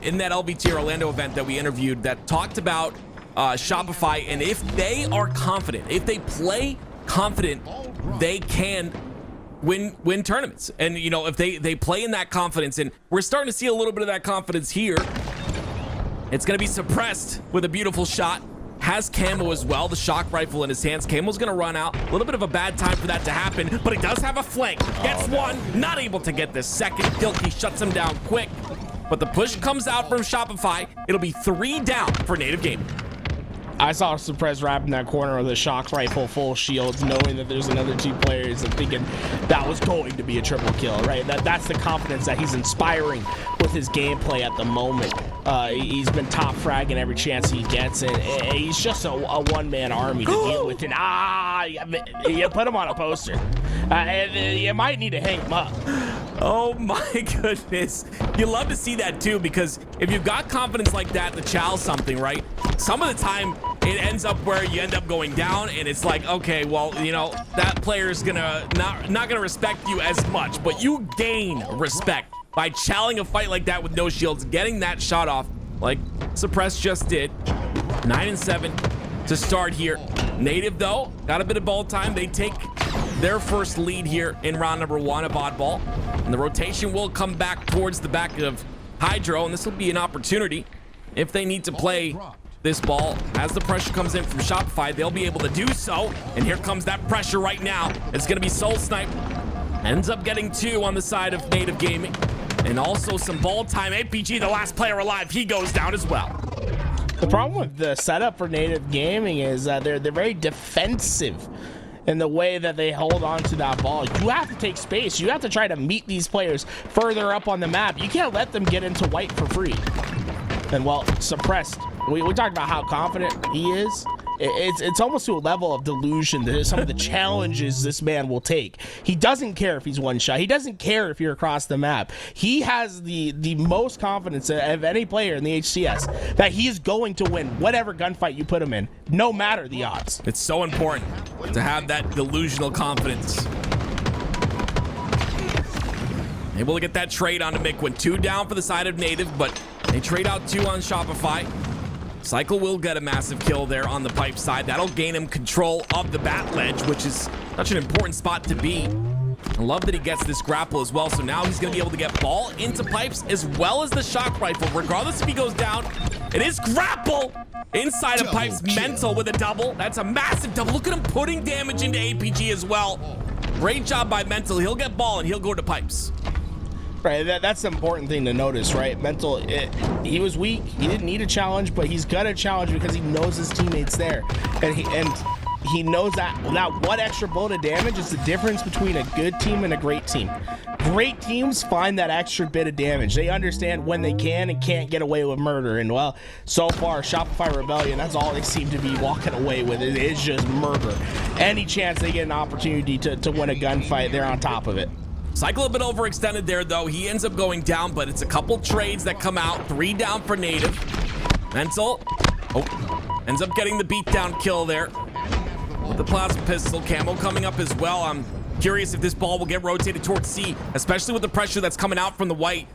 in that LVT Orlando event that we interviewed that talked about Shopify, and if they are confident, if they play confident, they can win tournaments. And you know, if they play in that confidence, and we're starting to see a little bit of that confidence here. It's going to be suppressed with a beautiful shot. Has Camo as well, the shock rifle in his hands. Camo's going to run out. A little bit of a bad time for that to happen, but he does have a flank. Gets one, not able to get the second. Gilkey shuts him down quick, but the push comes out from Shopify. It'll be 3 down for Native Gaming. I saw Suppress wrap in that corner with a shock rifle, full shields, knowing that there's another 2 players and thinking that was going to be a triple kill, right? That's the confidence that he's inspiring with his gameplay at the moment. He's been top fragging every chance he gets, and he's just a one-man army to deal with. And you put him on a poster. You might need to hang him up. Oh my goodness. You love to see that too, because if you've got confidence like that to chow something, right? Some of the time it ends up where you end up going down, and it's like, okay, well, you know, that player's gonna not gonna respect you as much, but you gain respect by chowing a fight like that with no shields, getting that shot off like Suppress just did. 9-7 to start here. Native though got a bit of ball time. They take their first lead here in round number 1 of oddball, and the rotation will come back towards the back of Hydro, and this will be an opportunity if they need to play this ball. As the pressure comes in from Shopify, they'll be able to do so, and here comes that pressure right now. It's going to be SoulSnipe. Ends up getting 2 on the side of Native Gaming. And also some ball time. APG, the last player alive, he goes down as well. The problem with the setup for Native Gaming is that they're very defensive in the way that they hold on to that ball. You have to take space. You have to try to meet these players further up on the map. You can't let them get into white for free. And well, suppressed. We talked about how confident he is. It's almost to a level of delusion that some of the challenges this man will take. He doesn't care if he's one shot. He doesn't care if you're across the map. He has the most confidence of any player in the HCS that he is going to win whatever gunfight you put him in, no matter the odds. It's so important to have that delusional confidence. Able to get that trade onto Mikwen. 2 down for the side of Native, but they trade out 2 on Shopify. Cykul will get a massive kill there on the pipe side. That'll gain him control of the bat ledge, which is such an important spot to be. I love that he gets this grapple as well. So now he's going to be able to get ball into pipes as well as the shock rifle. Regardless if he goes down, it is grapple inside of pipes. Kill. Mental with a double. That's a massive double. Look at him putting damage into APG as well. Great job by Mental. He'll get ball and he'll go to pipes. Right, that's the important thing to notice, right? Mental, he was weak. He didn't need a challenge, but he's got a challenge because he knows his teammates there, and he knows that one extra bullet of damage is the difference between a good team and a great team. Great teams find that extra bit of damage. They understand when they can and can't get away with murder. And well, so far, Shopify Rebellion, that's all they seem to be walking away with. It is just murder. Any chance they get an opportunity to win a gunfight, they're on top of it. Cykul a bit overextended there, though. He ends up going down, but it's a couple trades that come out. 3 down for Native. Mental. Ends up getting the beatdown kill there. With the plasma pistol. Camo coming up as well. I'm curious if this ball will get rotated towards C, especially with the pressure that's coming out from the white.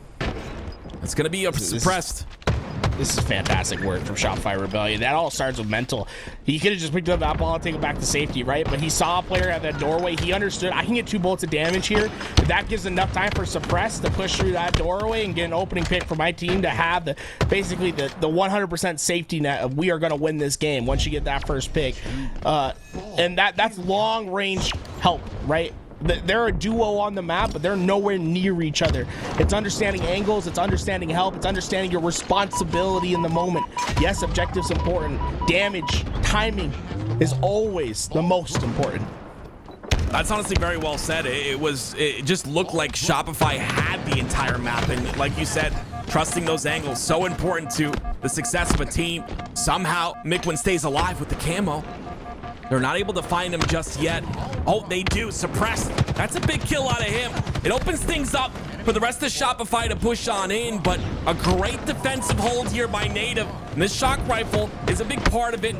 It's going to be suppressed. This is fantastic work from Shopify Rebellion. That all starts with Mental. He could have just picked up that ball and taken it back to safety, right? But he saw a player at that doorway. He understood, I can get 2 bullets of damage here. That gives enough time for Suppress to push through that doorway and get an opening pick for my team to have basically the 100% safety net of we are going to win this game once you get that first pick. And that's long range help, right? They're a duo on the map, but they're nowhere near each other. It's understanding angles, it's understanding help, it's understanding your responsibility in the moment. Yes, objective's important. Damage, timing is always the most important. That's honestly very well said. It just looked like Shopify had the entire map, and like you said, trusting those angles, so important to the success of a team. Somehow, Mikwen stays alive with the camo. They're not able to find him just yet. Oh, they do. Suppressed. That's a big kill out of him. It opens things up for the rest of Shopify to push on in, but a great defensive hold here by Native. And this shock rifle is a big part of it.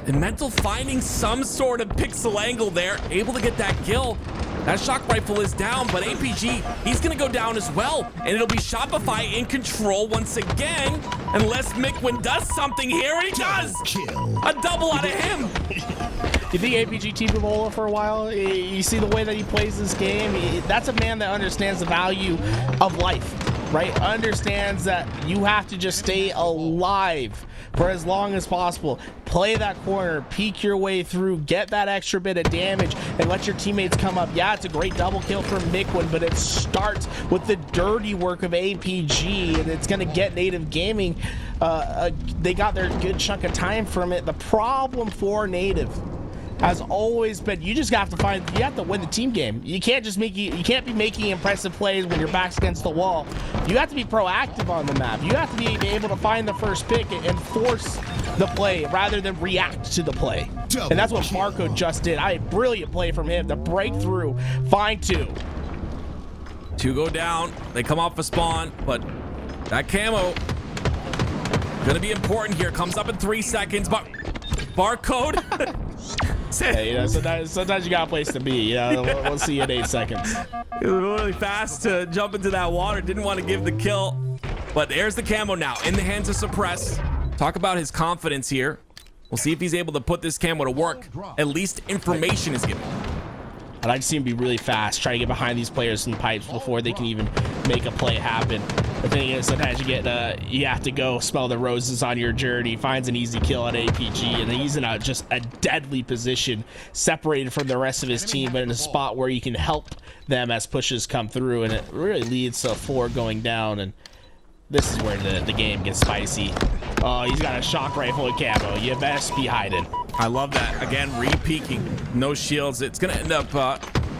And Mental finding some sort of pixel angle there, able to get that kill. That shock rifle is down, but APG, he's going to go down as well. And it'll be Shopify in control once again, unless Mikwen does something here, and he does! A double out of him! You think APG teamed with Ola for a while? You see the way that he plays this game? That's a man that understands the value of life, right? Understands that you have to just stay alive for as long as possible. Play that corner, peek your way through, get that extra bit of damage, and let your teammates come up. Yeah, it's a great double kill from Mikwen, but it starts with the dirty work of APG, and it's going to get Native Gaming. They got their good chunk of time from it. The problem for Native has always been you have to win the team game. You can't be making impressive plays when your back's against the wall. You have to be proactive on the map. You have to be able to find the first pick and force the play rather than react to the play. And that's what Barcode just did. A brilliant play from him. The breakthrough, find 2. 2 go down. They come off a spawn, but that camo gonna be important here. Comes up in 3 seconds, but Barcode. Hey, sometimes you got a place to be. We'll see you in 8 seconds. It was really fast to jump into that water. Didn't want to give the kill, but there's the camo now in the hands of Suppress. Talk about his confidence here. We'll see if he's able to put this camo to work. At least information is given. I'd like to see him be really fast, try to get behind these players in the pipes before they can even make a play happen. The thing is, sometimes you have to go smell the roses on your journey. Finds an easy kill at APG, and he's in just a deadly position, separated from the rest of his team, but in a spot where you can help them as pushes come through, and it really leads to 4 going down. And this is where the game gets spicy. Oh, he's got a shock rifle and camo. You best be hiding. I love that. Again, re-peeking. No shields. It's going to end up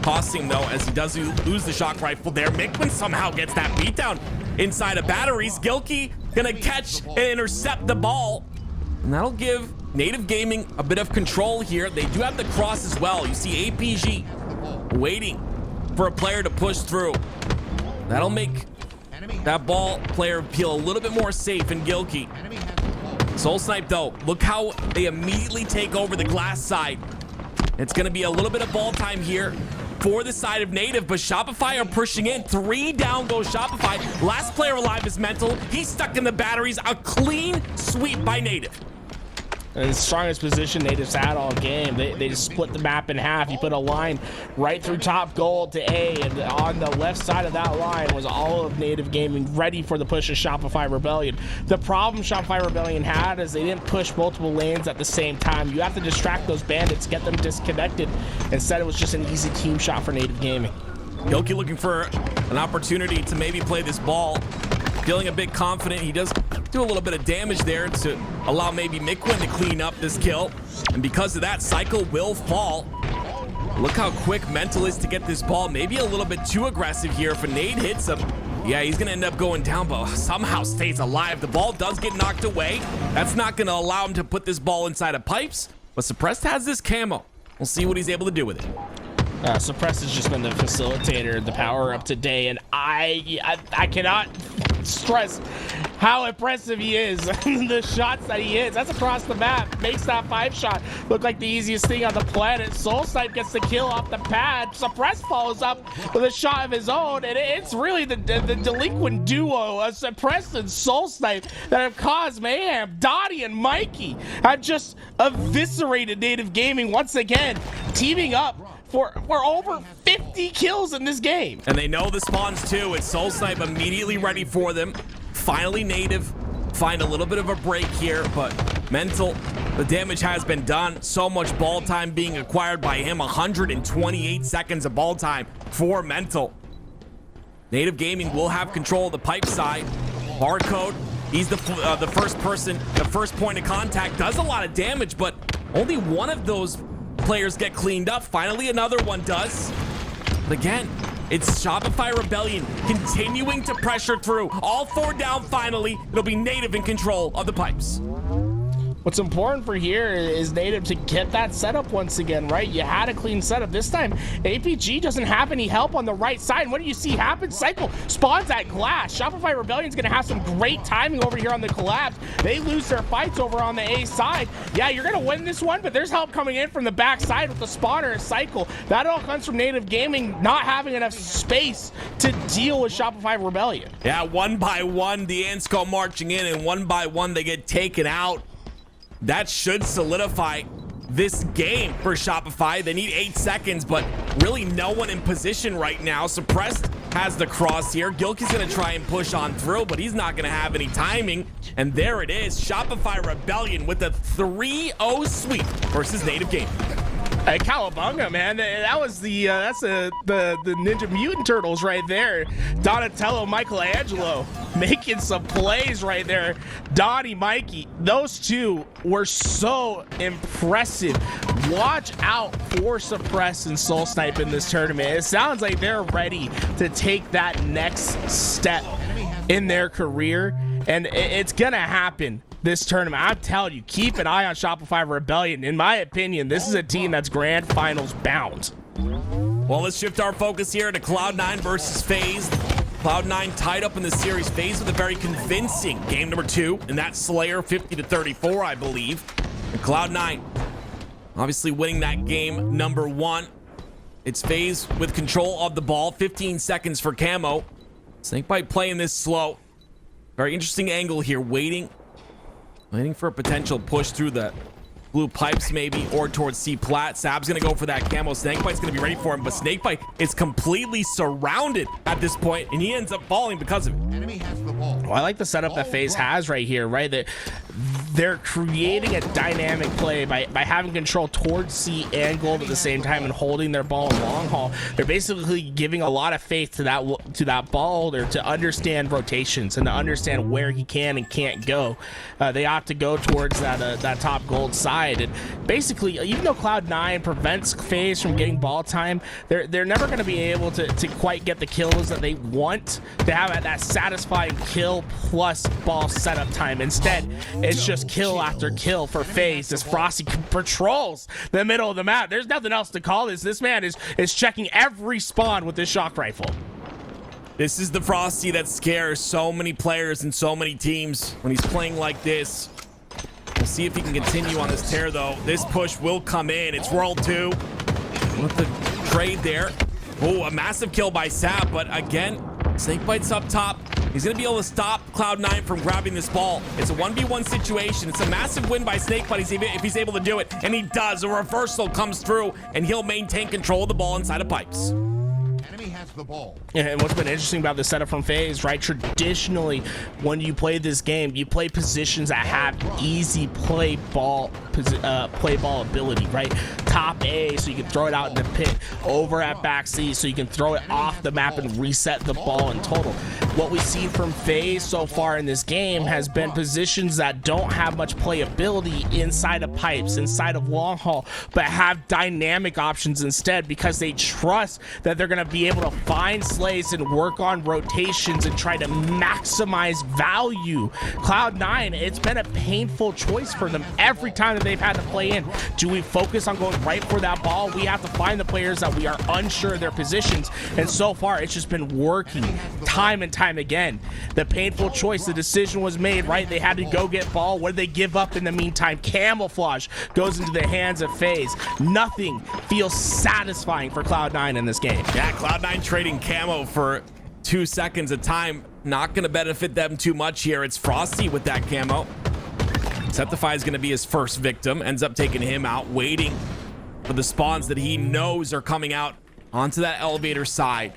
costing, though, as he does lose the shock rifle there. Mikwen somehow gets that beatdown inside of batteries. Gilkey going to catch and intercept the ball. And that'll give Native Gaming a bit of control here. They do have the cross as well. You see APG waiting for a player to push through. That'll make that ball player feel a little bit more safe in Gilkey. SoulSnipe, though, look how they immediately take over the glass side. It's going to be a little bit of ball time here for the side of Native, but Shopify are pushing in. 3 down goes Shopify. Last player alive is Mental. He's stuck in the batteries. A clean sweep by Native. And the strongest position Native's had all game. They just split the map in half. You put a line right through top gold to A, and on the left side of that line was all of Native Gaming ready for the push of Shopify Rebellion. The problem Shopify Rebellion had is they didn't push multiple lanes at the same time. You have to distract those bandits, get them disconnected. Instead, it was just an easy team shot for Native Gaming. Gilkey looking for an opportunity to maybe play this ball. Feeling a bit confident. He does do a little bit of damage there to allow maybe Mikwen to clean up this kill. And because of that, Cykul will fall. Look how quick Mental is to get this ball. Maybe a little bit too aggressive here. If a nade hits him, yeah, he's going to end up going down, but somehow stays alive. The ball does get knocked away. That's not going to allow him to put this ball inside of pipes. But Suppressed has this camo. We'll see what he's able to do with it. Suppressed has just been the facilitator, the power up today, and I cannot stress how impressive he is. The shots that he hits, that's across the map, makes that 5 shot look like the easiest thing on the planet. SoulSnipe gets the kill off the pad. Suppressed follows up with a shot of his own, and it's really the delinquent duo, Suppressed and SoulSnipe, that have caused mayhem. Dottie and Mikey have just eviscerated Native Gaming once again, teaming up for over 50 kills in this game. And they know the spawns too. It's SoulSnipe immediately ready for them. Finally, Native find a little bit of a break here, but Mental, the damage has been done. So much ball time being acquired by him. 128 seconds of ball time for Mental. Native Gaming will have control of the pipe side. Barcode, he's the first person, the first point of contact. Does a lot of damage, but only one of those players get cleaned up. Finally, another one does. But again, it's Shopify Rebellion continuing to pressure through. All 4 down finally. It'll be Native in control of the pipes. What's important for here is Native to get that setup once again, right? You had a clean setup. This time, APG doesn't have any help on the right side. And what do you see happen? Cykul spawns at glass. Shopify Rebellion's going to have some great timing over here on the collapse. They lose their fights over on the A side. Yeah, you're going to win this one, but there's help coming in from the back side with the spawner and Cykul. That all comes from Native Gaming not having enough space to deal with Shopify Rebellion. Yeah, 1 by 1, the ants go marching in, and 1 by 1, they get taken out. That should solidify this game for Shopify. They need 8 seconds, but really no one in position right now. Suppressed has the cross here. Gilkey's going to try and push on through, but he's not going to have any timing. And there it is. Shopify Rebellion with a 3-0 sweep versus Native Gaming. Hey, Cowabunga, man. That was that's the Ninja Mutant Turtles right there. Donatello, Michelangelo making some plays right there. Donnie, Mikey, those two were so impressive. Watch out for Suppress and SoulSnipe in this tournament. It sounds like they're ready to take that next step in their career, and it's gonna happen this tournament. I'm telling you, keep an eye on Shopify Rebellion. In my opinion, this is a team that's grand finals bound. Well, let's shift our focus here to Cloud9 versus FaZe. Cloud9 tied up in the series. FaZe with a very convincing game number 2, and that's Slayer 50-34, I believe. And Cloud9 obviously winning that game number 1. It's FaZe with control of the ball. 15 seconds for camo. SnakeBite playing this slow. Very interesting angle here, waiting for a potential push through the blue pipes maybe, or towards C plat. Sab's gonna go for that camo. SnakeBite's gonna be ready for him, but SnakeBite is completely surrounded at this point, and he ends up falling because of it. Well, I like the setup that FaZe has right here, right? They're creating a dynamic play by having control towards C and gold at the same time and holding their ball in long haul. They're basically giving a lot of faith to that ball holder to understand rotations and to understand where he can and can't go. They opt to go towards that top gold side, and basically, even though Cloud9 prevents FaZe from getting ball time, they're never going to be able to quite get the kills that they want to have that satisfying kill plus ball setup time. Instead, it's just kill after kill for FaZe as Frosty patrols the middle of the map. There's nothing else to call this. This man is checking every spawn with this shock rifle. This is the Frosty that scares so many players and so many teams when he's playing like this. We'll see if he can continue on this tear, though. This push will come in. It's World 2 with the trade there. Oh, a massive kill by Sap, but again, SnakeBite's up top. He's going to be able to stop Cloud9 from grabbing this ball. It's a 1v1 situation. It's a massive win by SnakeBite if he's able to do it, and he does. A reversal comes through, and he'll maintain control of the ball inside of pipes. Enemy has the ball. And what's been interesting about the setup from FaZe, right? Traditionally, when you play this game, you play positions that have easy play ball ability, right? Top A, so you can throw it out in the pit. Over at back C, so you can throw it off the map and reset the ball in total. What we've seen from FaZe so far in this game has been positions that don't have much playability inside of pipes, inside of long haul, but have dynamic options instead, because they trust that they're going to be able to find slays and work on rotations and try to maximize value. Cloud9, it's been a painful choice for them every time that they've had to play in. Do we focus on going right for that ball? We have to find the players that we are unsure of their positions, and so far it's just been working time and time again. The painful choice, the decision was made, right? They had to go get ball. What did they give up in the meantime? Camouflage goes into the hands of FaZe. Nothing feels satisfying for Cloud9 in this game. Yeah, Cloud9 trading camo for 2 seconds of time, not going to benefit them too much here. It's Frosty with that camo. Sceptify is going to be his first victim, ends up taking him out, waiting for the spawns that he knows are coming out onto that elevator side.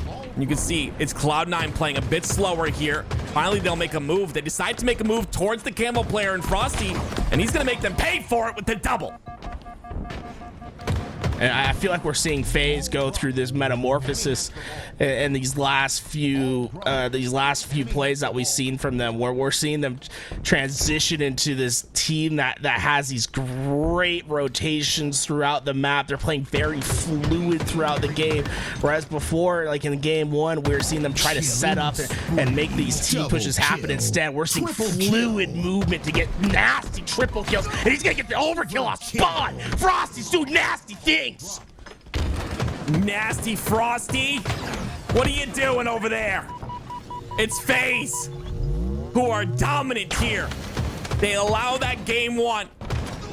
And you can see it's Cloud9 playing a bit slower here. Finally, they'll make a move. They decide to make a move towards the camo player and Frosty, and he's going to make them pay for it with the double. And I feel like we're seeing FaZe go through this metamorphosis in these last few plays that we've seen from them, where we're seeing them transition into this team that has these great rotations throughout the map. They're playing very fluid throughout the game, whereas before, like in game one, we were seeing them try to set up and make these team pushes happen. Instead, we're seeing fluid movement to get nasty triple kills, and he's gonna get the overkill off spawn. Frosty's doing nasty things. Nasty Frosty, what are you doing over there? It's FaZe who are dominant here. They allow that game one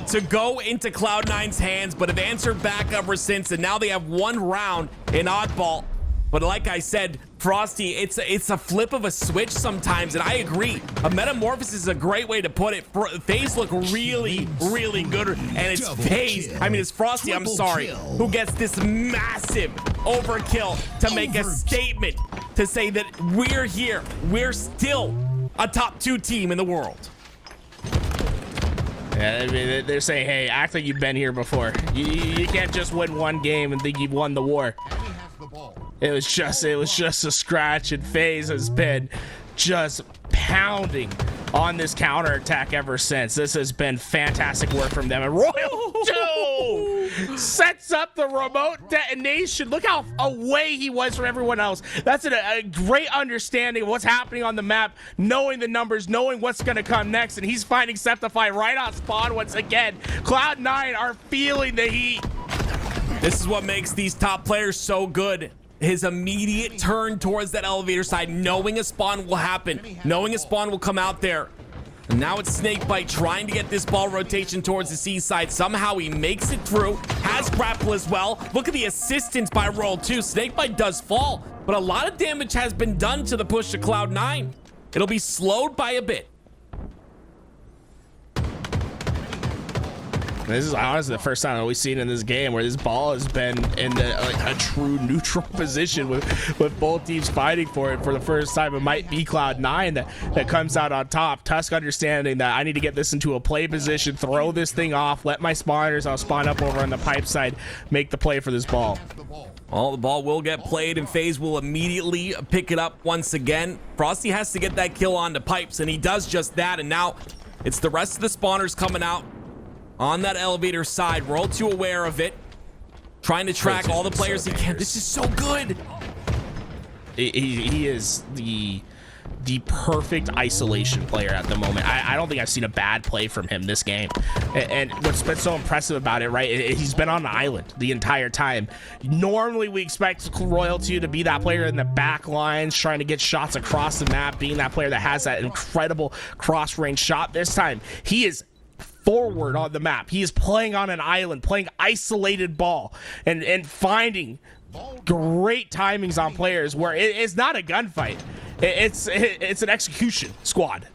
to go into Cloud9's hands, but have answered back ever since, and now they have one round in oddball. But like I said, Frosty, it's a flip of a switch sometimes, and I agree. A metamorphosis is a great way to put it. FaZe look really, really good, and it's FaZe, I mean, it's Frosty, I'm sorry, who gets this massive overkill to make a statement to say that we're here. We're still a top 2 team in the world. Yeah, I mean, they're saying, hey, act like you've been here before. You can't just win one game and think you've won the war. It was just a scratch, and FaZe has been just pounding on this counterattack ever since. This has been fantastic work from them. And Royal 2 sets up the remote detonation. Look how away he was from everyone else. That's a great understanding of what's happening on the map, knowing the numbers, knowing what's going to come next, and he's finding Sceptify right on spawn once again. Cloud9 are feeling the heat. This is what makes these top players so good. His immediate turn towards that elevator side, knowing a spawn will happen, knowing a spawn will come out there. And now it's SnakeBite trying to get this ball rotation towards the C side. Somehow he makes it through, has grapple as well. Look at the assistance by Roll 2. SnakeBite does fall, but a lot of damage has been done to the push to Cloud9. It'll be slowed by a bit. This is honestly the first time that we've seen in this game where this ball has been in a true neutral position with both teams fighting for it for the first time. It might be Cloud9 that comes out on top. Tusk understanding that I need to get this into a play position, throw this thing off, let my spawners, I'll spawn up over on the pipe side, make the play for this ball. Well, the ball will get played and FaZe will immediately pick it up once again. Frosty has to get that kill on the pipes, and he does just that. And now it's the rest of the spawners coming out on that elevator side. World 2 aware of it, trying to track all the players he can. This is so good. He is the perfect isolation player at the moment. I don't think I've seen a bad play from him this game. And what's been so impressive about it, right? He's been on the island the entire time. Normally we expect Royal2 to be that player in the back lines, trying to get shots across the map, being that player that has that incredible cross range shot. This time he is forward on the map. He is playing on an island, playing isolated ball and finding great timings on players where it's not a gunfight. It's an execution squad.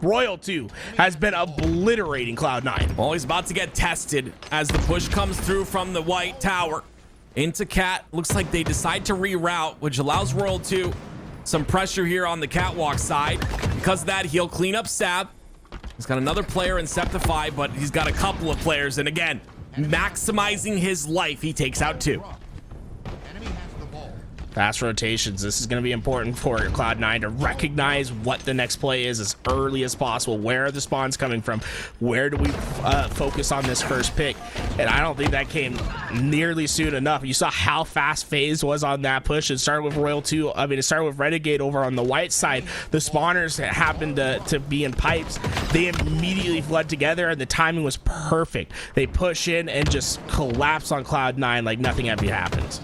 Royal 2 has been obliterating Cloud9. Well, he's about to get tested as the push comes through from the white tower into Cat. Looks like they decide to reroute, which allows Royal 2 some pressure here on the catwalk side. Because of that, he'll clean up Sab. He's got another player in Sceptify, but he's got a couple of players. And again, maximizing his life, he takes out 2. Fast rotations. This is going to be important for Cloud9 to recognize what the next play is as early as possible. Where are the spawns coming from? Where do we focus on this first pick? And I don't think that came nearly soon enough. You saw how fast FaZe was on that push. It started with Royal 2. I mean, it started with Renegade over on the white side. The spawners happened to be in pipes. They immediately flood together, and the timing was perfect. They push in and just collapse on Cloud9 like nothing ever happened.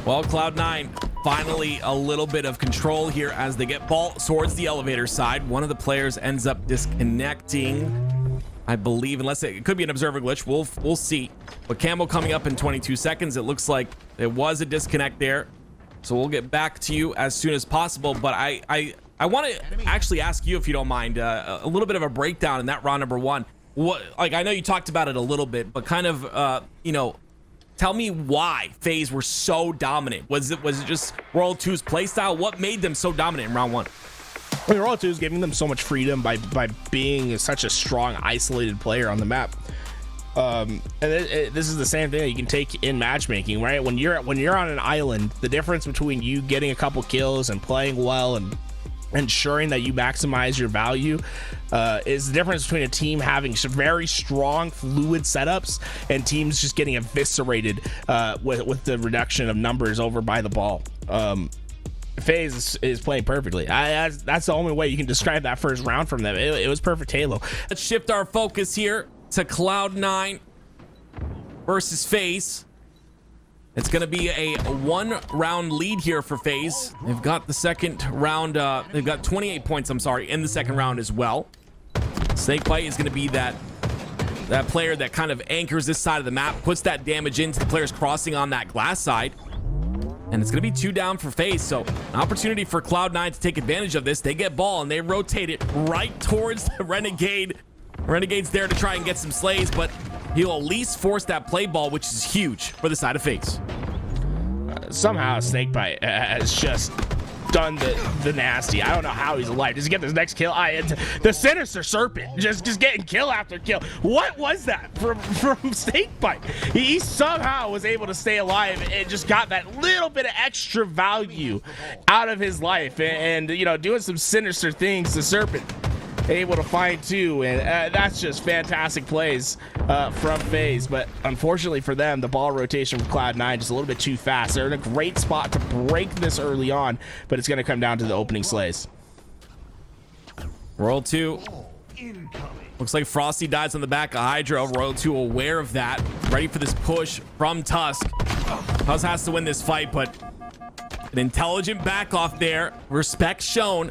Well, Cloud9 finally a little bit of control here as they get ball towards the elevator side. One of the players ends up disconnecting, I believe, unless it could be an observer glitch. We'll see. But Camo coming up in 22 seconds. It looks like there was a disconnect there. So we'll get back to you as soon as possible. But I want to actually ask you, if you don't mind, a little bit of a breakdown in that round number 1. What, like, I know you talked about it a little bit, but kind of, you know, tell me why FaZe were so dominant. Was it just Royal 2's playstyle? What made them so dominant in round 1? I mean, Royal 2 is giving them so much freedom by being such a strong, isolated player on the map. And this is the same thing that you can take in matchmaking, right? When you're on an island, the difference between you getting a couple kills and playing well and ensuring that you maximize your value is the difference between a team having very strong fluid setups and teams just getting eviscerated with the reduction of numbers over by the ball. FaZe is playing perfectly. That's the only way you can describe that first round from them. It was perfect Halo. Let's shift our focus here to Cloud9 versus FaZe. It's going to be a 1-round lead here for FaZe. They've got the second round. They've got 28 points, I'm sorry, in the second round as well. SnakeBite is going to be that player that kind of anchors this side of the map, puts that damage into the players crossing on that glass side. And it's going to be 2 down for FaZe. So an opportunity for Cloud9 to take advantage of this. They get ball and they rotate it right towards the Renegade. Renegade's there to try and get some slays, but he'll at least force that play ball, which is huge for the side of FaZe. Somehow SnakeBite has just done the nasty. I don't know how he's alive. Does he get this next kill? The Sinister Serpent just getting kill after kill. What was that from SnakeBite? He somehow was able to stay alive and just got that little bit of extra value out of his life and you know, doing some sinister things. The Serpent able to find 2, and that's just fantastic plays from FaZe. But unfortunately for them, the ball rotation from Cloud9 just a little bit too fast. They're in a great spot to break this early on, but it's going to come down to the opening slays. Royal 2 looks like Frosty dies on the back of Hydra. Royal 2 aware of that, ready for this push from Tusk. Tusk has to win this fight, but an intelligent back off there. Respect shown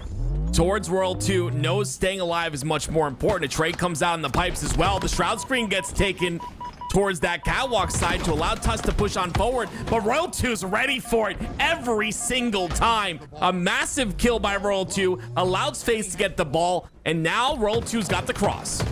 towards Royal 2, knows staying alive is much more important. A trade comes out in the pipes as well. The shroud screen gets taken towards that catwalk side to allow Tusk to push on forward, but Royal 2's ready for it every single time. A massive kill by Royal 2 allows FaZe to get the ball, and now Royal 2's got the cross.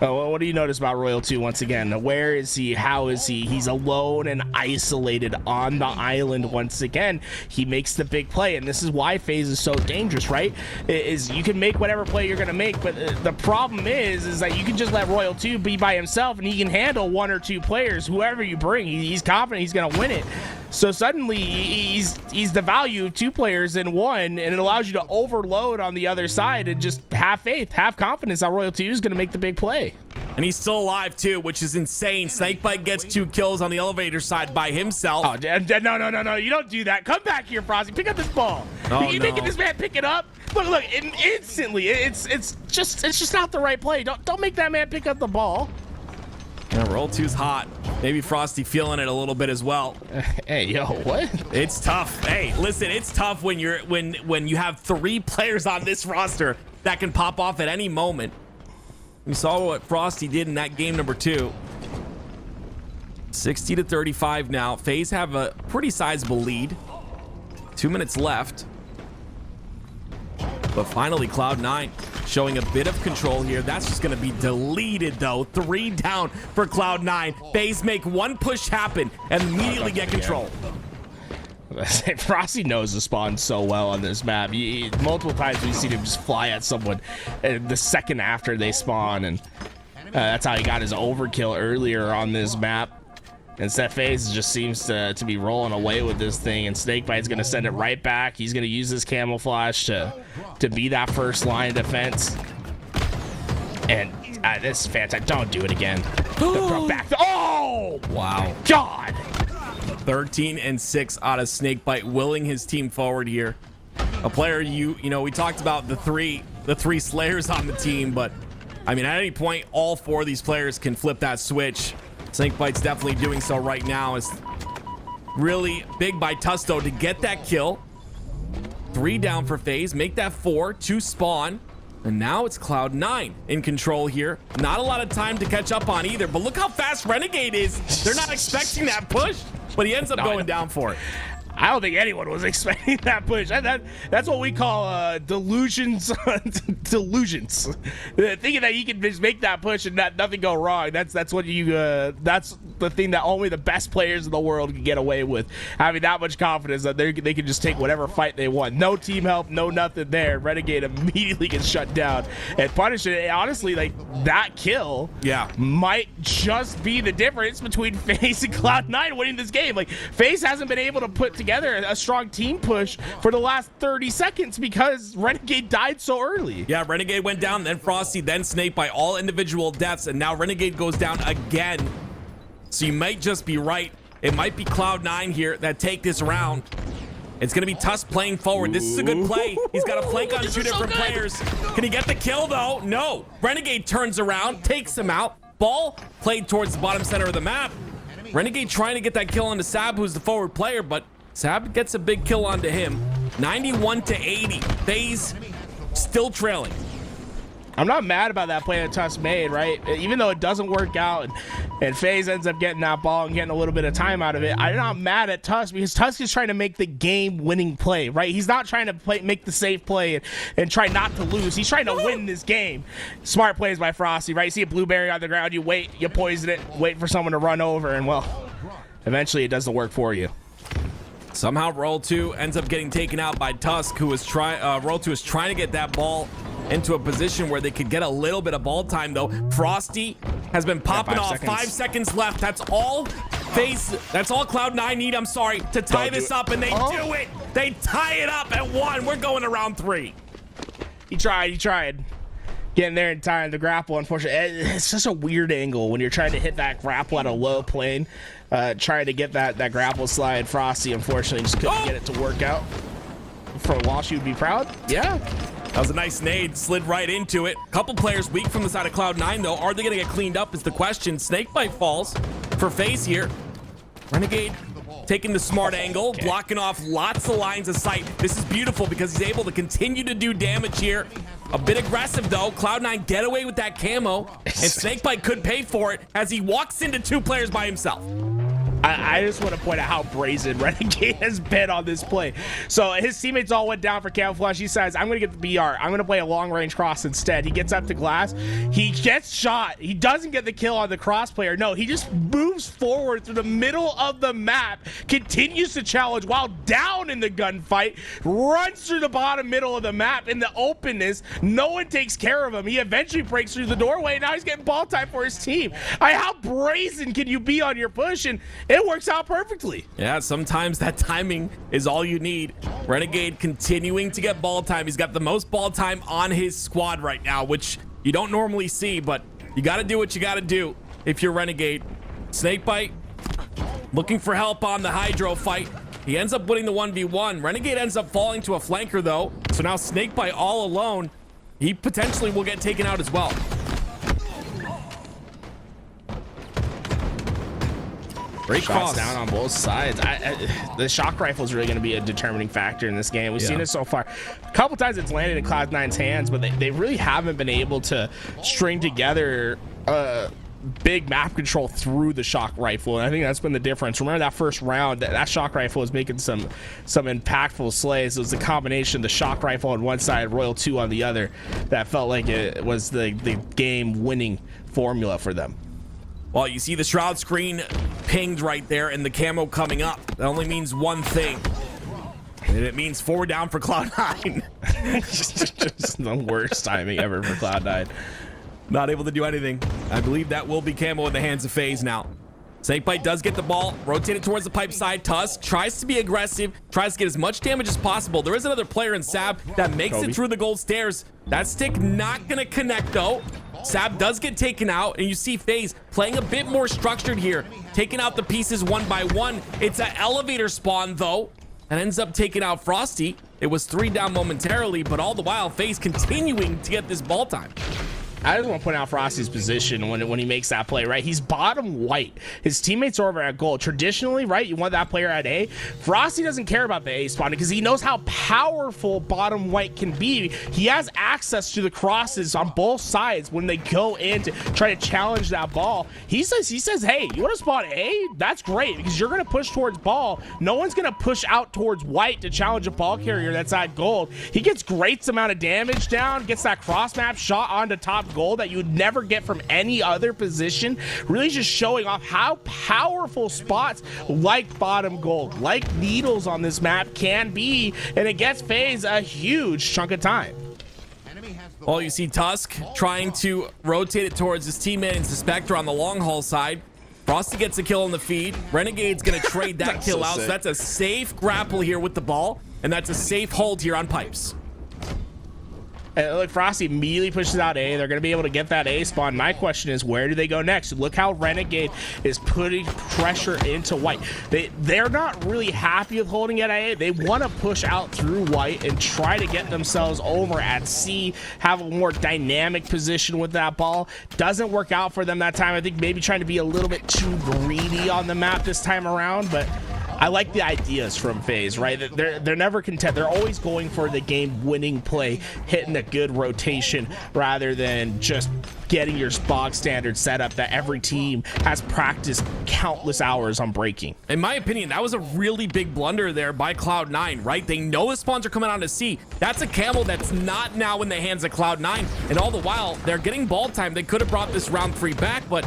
Oh, what do you notice about Royal 2 once again? Where is he? How is he? He's alone and isolated on the island once again. He makes the big play, and this is why FaZe is so dangerous, right? Is you can make whatever play you're going to make, but the problem is that you can just let Royal 2 be by himself, and he can handle 1 or 2 players, whoever you bring. He's confident he's going to win it. So suddenly he's the value of 2 players in 1, and it allows you to overload on the other side and just have faith, have confidence that Royal 2 is going to make the big play. And he's still alive too, which is insane. SnakeBite gets 2 kills on the elevator side by himself. Oh, no. You don't do that. Come back here, Frosty. Pick up this ball. Oh, you making this man pick it up? Look, instantly. It's just not the right play. Don't make that man pick up the ball. Yeah, Roll 2's hot. Maybe Frosty feeling it a little bit as well. Hey, yo, what? It's tough. Hey, listen, it's tough when you have 3 players on this roster that can pop off at any moment. We saw what Frosty did in that game number 2. 60-35 now. FaZe have a pretty sizable lead. 2 minutes left. But finally, Cloud9 showing a bit of control here. That's just going to be deleted, though. 3 down for Cloud9. FaZe make 1 push happen and immediately get control. Frosty knows the spawn so well on this map. Multiple times we've seen him just fly at someone the second after they spawn, and that's how he got his overkill earlier on this map. Instead, FaZe just seems to be rolling away with this thing, and SnakeBite's going to send it right back. He's going to use his camouflage to be that first line of defense. And this is fantastic. Don't do it again. Back. Oh! Wow. God! 13-6 out of SnakeBite, willing his team forward here. A player you know, we talked about the three Slayers on the team, but I mean, at any point, all 4 of these players can flip that switch. SnakeBite's definitely doing so right now. It's really big by Tusk though to get that kill. 3 down for FaZe, make that 4, 2 spawn. And now it's Cloud9 in control here. Not a lot of time to catch up on either, but look how fast Renegade is. They're not expecting that push, but he ends up going down for it. I don't think anyone was expecting that push. That's what we call delusions. Delusions. Thinking that you can just make that push and nothing go wrong. That's what you. That's the thing that only the best players in the world can get away with. Having that much confidence that they can just take whatever fight they want. No team help, no nothing there. Renegade immediately gets shut down and punished. It. Honestly, like that kill, might just be the difference between FaZe and Cloud9 winning this game. Like FaZe hasn't been able to put together a strong team push for the last 30 seconds because Renegade died so early. Yeah, Renegade went down, then Frosty, then SnakeBite, all individual deaths, and now Renegade goes down again. So you might just be right. It might be Cloud9 here that take this round. It's going to be Tusk playing forward. This is a good play. He's got a flank on 2 different players. Can he get the kill, though? No. Renegade turns around, takes him out. Ball played towards the bottom center of the map. Renegade trying to get that kill onto Sab, who's the forward player, but Sab gets a big kill onto him. 91-80. FaZe still trailing. I'm not mad about that play that Tusk made, right? Even though it doesn't work out and FaZe ends up getting that ball and getting a little bit of time out of it, I'm not mad at Tusk because Tusk is trying to make the game-winning play, right? He's not trying to make the safe play and try not to lose. He's trying to win this game. Smart plays by Frosty, right? You see a blueberry on the ground, you wait, you poison it, wait for someone to run over, and well, eventually it does the work for you. Somehow Roll 2 ends up getting taken out by Tusk, who was Roll 2 is trying to get that ball into a position where they could get a little bit of ball time, though. Frosty has been popping off. 5 seconds left. That's all FaZe, that's all Cloud9 need, I'm sorry, to tie this up, and they do it. They tie it up at 1. We're going to round 3. He tried. Getting there in time. The grapple, unfortunately, it's just a weird angle when you're trying to hit that grapple at a low plane. Trying to get that grapple slide. Frosty, unfortunately, just couldn't get it to work out. For Walsh, you'd be proud? Yeah. That was a nice nade, slid right into it. Couple players weak from the side of Cloud9, though. Are they going to get cleaned up is the question. SnakeBite falls for FaZe here. Renegade taking the smart angle, blocking off lots of lines of sight. This is beautiful because he's able to continue to do damage here. A bit aggressive, though. Cloud9 get away with that camo, and SnakeBite could pay for it as he walks into 2 players by himself. I just want to point out how brazen Renegade has been on this play. So his teammates all went down for camouflage. He says, I'm going to get the BR. I'm going to play a long-range cross instead. He gets up to glass. He gets shot. He doesn't get the kill on the cross player. No, he just moves forward through the middle of the map, continues to challenge while down in the gunfight, runs through the bottom middle of the map in the openness. No one takes care of him. He eventually breaks through the doorway. Now he's getting ball time for his team. How brazen can you be on your push? And it works out perfectly. Yeah, sometimes that timing is all you need. Renegade continuing to get ball time. He's got the most ball time on his squad right now, which you don't normally see, but you got to do what you got to do if you're Renegade. SnakeBite looking for help on the Hydro fight. He ends up winning the 1v1. Renegade ends up falling to a flanker, though. So now SnakeBite all alone. He potentially will get taken out as well. Great shots down on both sides. The shock rifle is really going to be a determining factor in this game. We've seen it so far. A couple times it's landed in Cloud9's hands, but they really haven't been able to string together big map control through the shock rifle, and I think that's been the difference. Remember that first round, that shock rifle was making some impactful slays. It was the combination of the shock rifle on one side, Royal 2 on the other, that felt like it was the game winning formula for them. Well, you see the shroud screen pinged right there and the camo coming up. That only means one thing. And it means 4 down for Cloud9. just the worst timing ever for Cloud9. Not able to do anything. I believe that will be camo in the hands of FaZe now. SnakeBite does get the ball, rotated towards the pipe side. Tusk tries to be aggressive, tries to get as much damage as possible. There is another player in Sab that makes it through the gold stairs. That stick not gonna connect though. Sab does get taken out, and you see FaZe playing a bit more structured here, taking out the pieces one by one. It's an elevator spawn though, and ends up taking out Frosty. It was 3 down momentarily, but all the while FaZe continuing to get this ball time. I just want to point out Frosty's position when he makes that play, right? He's bottom white. His teammates are over at gold. Traditionally, right, you want that player at A. Frosty doesn't care about the A spot because he knows how powerful bottom white can be. He has access to the crosses on both sides when they go in to try to challenge that ball. He says, hey, you want to spot A? That's great because you're going to push towards ball. No one's going to push out towards white to challenge a ball carrier that's at gold. He gets great amount of damage down, gets that cross map shot onto top gold that you would never get from any other position, really just showing off how powerful spots like bottom gold, like needles on this map can be, and it gets FaZe a huge chunk of time. Well, you see Tusk trying to rotate it towards his teammate and Suspector on the long haul side. Frosty gets a kill in the feed. Renegade's gonna trade that kill out, so that's a safe grapple here with the ball, and that's a safe hold here on pipes. And look, Frosty immediately pushes out A. They're going to be able to get that A spawn. My question is, where do they go next? Look how Renegade is putting pressure into white. They're not really happy with holding at A. They want to push out through white and try to get themselves over at C, have a more dynamic position with that ball. Doesn't work out for them that time. I think maybe trying to be a little bit too greedy on the map this time around, but I like the ideas from FaZe, right? They're never content. They're always going for the game-winning play, hitting a good rotation rather than just getting your bog standard setup that every team has practiced countless hours on breaking. In my opinion, that was a really big blunder there by Cloud9, right? They know the spawns are coming on to C. That's a camel that's not now in the hands of Cloud9, and all the while, they're getting ball time. They could have brought this round 3 back, but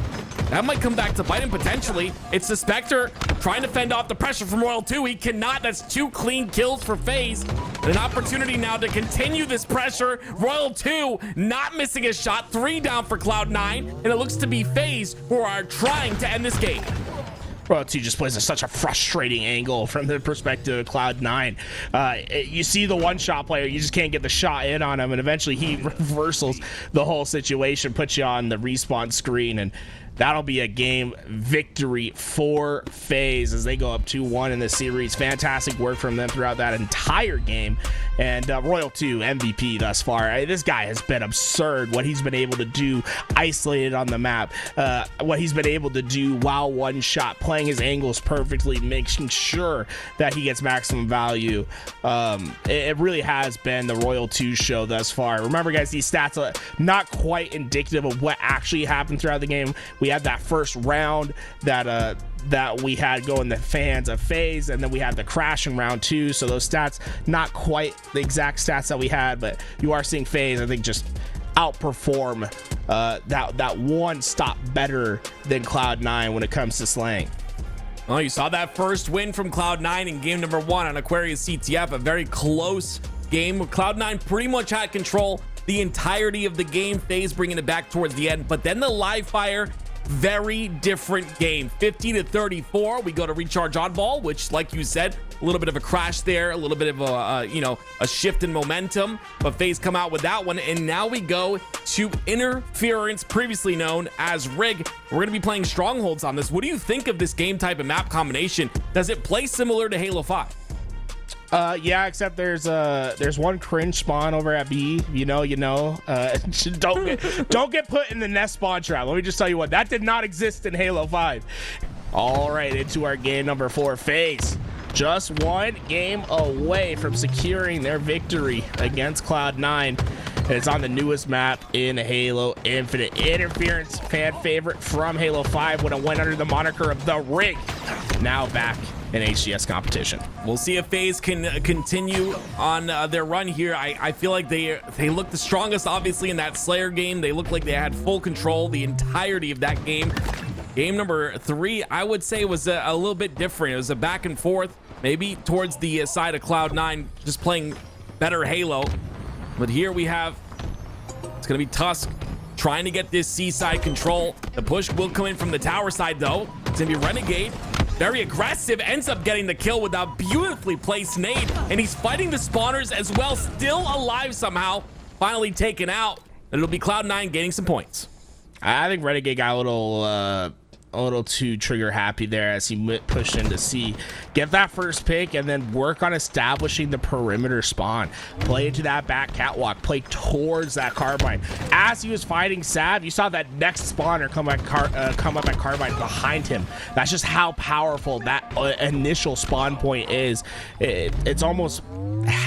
that might come back to bite him potentially. It's the Spectre trying to fend off the pressure from Royal 2. He cannot. That's 2 clean kills for FaZe. An opportunity now to continue this pressure. Royal 2 not missing a shot. 3 down for Cloud9, and it looks to be FaZe who are trying to end this game. Royal 2 just plays such a frustrating angle from the perspective of Cloud9. You see the one-shot player, you just can't get the shot in on him, and eventually he reversals the whole situation, puts you on the respawn screen, and that'll be a game victory for FaZe as they go up 2-1 in the series. Fantastic work from them throughout that entire game. And Royal 2 MVP thus far. This guy has been absurd what he's been able to do isolated on the map. What he's been able to do while one shot, playing his angles perfectly, making sure that he gets maximum value. It really has been the Royal 2 show thus far. Remember, guys, these stats are not quite indicative of what actually happened throughout the game. we had that first round that we had going the fans of FaZe, and then we had the crash in round 2. So those stats, not quite the exact stats that we had, but you are seeing FaZe, I think, just outperform that one stop better than Cloud9 when it comes to slaying. Oh, you saw that first win from Cloud9 in game number 1 on Aquarius CTF, a very close game. Cloud9 pretty much had control the entirety of the game, FaZe bringing it back towards the end, but then the live fire, very different game. 50-34, we go to recharge on ball, which, like you said, a little bit of a crash there, a little bit of a shift in momentum, but FaZe come out with that one. And now we go to interference, previously known as rig. We're going to be playing strongholds on this. What do you think of this game type and map combination? Does it play similar to Halo 5? Yeah, except there's one cringe spawn over at B. Don't get put in the nest spawn trap. Let me just tell you what, that did not exist in Halo 5. All right, into our game number 4. FaZe just one game away from securing their victory against Cloud9. And it's on the newest map in Halo Infinite. Interference, fan favorite from Halo 5 when it went under the moniker of the Rig. Now back in HCS competition. We'll see if FaZe can continue on their run here. I feel like they look the strongest, obviously, in that Slayer game. They look like they had full control the entirety of that game. Game number 3, I would say, was a little bit different. It was a back and forth, maybe towards the side of Cloud9, just playing better Halo. But here we have, it's going to be Tusk trying to get this C-side control. The push will come in from the tower side, though. It's going to be Renegade. Very aggressive, ends up getting the kill with a beautifully placed nade, and he's fighting the spawners as well, still alive somehow, finally taken out. And it'll be Cloud9 gaining some points. I think Renegade got a little too trigger happy there as he pushed into C. Get that first pick and then work on establishing the perimeter spawn. Play into that back catwalk. Play towards that carbine. As he was fighting Sav, you saw that next spawner come up at carbine behind him. That's just how powerful that initial spawn point is. It's almost,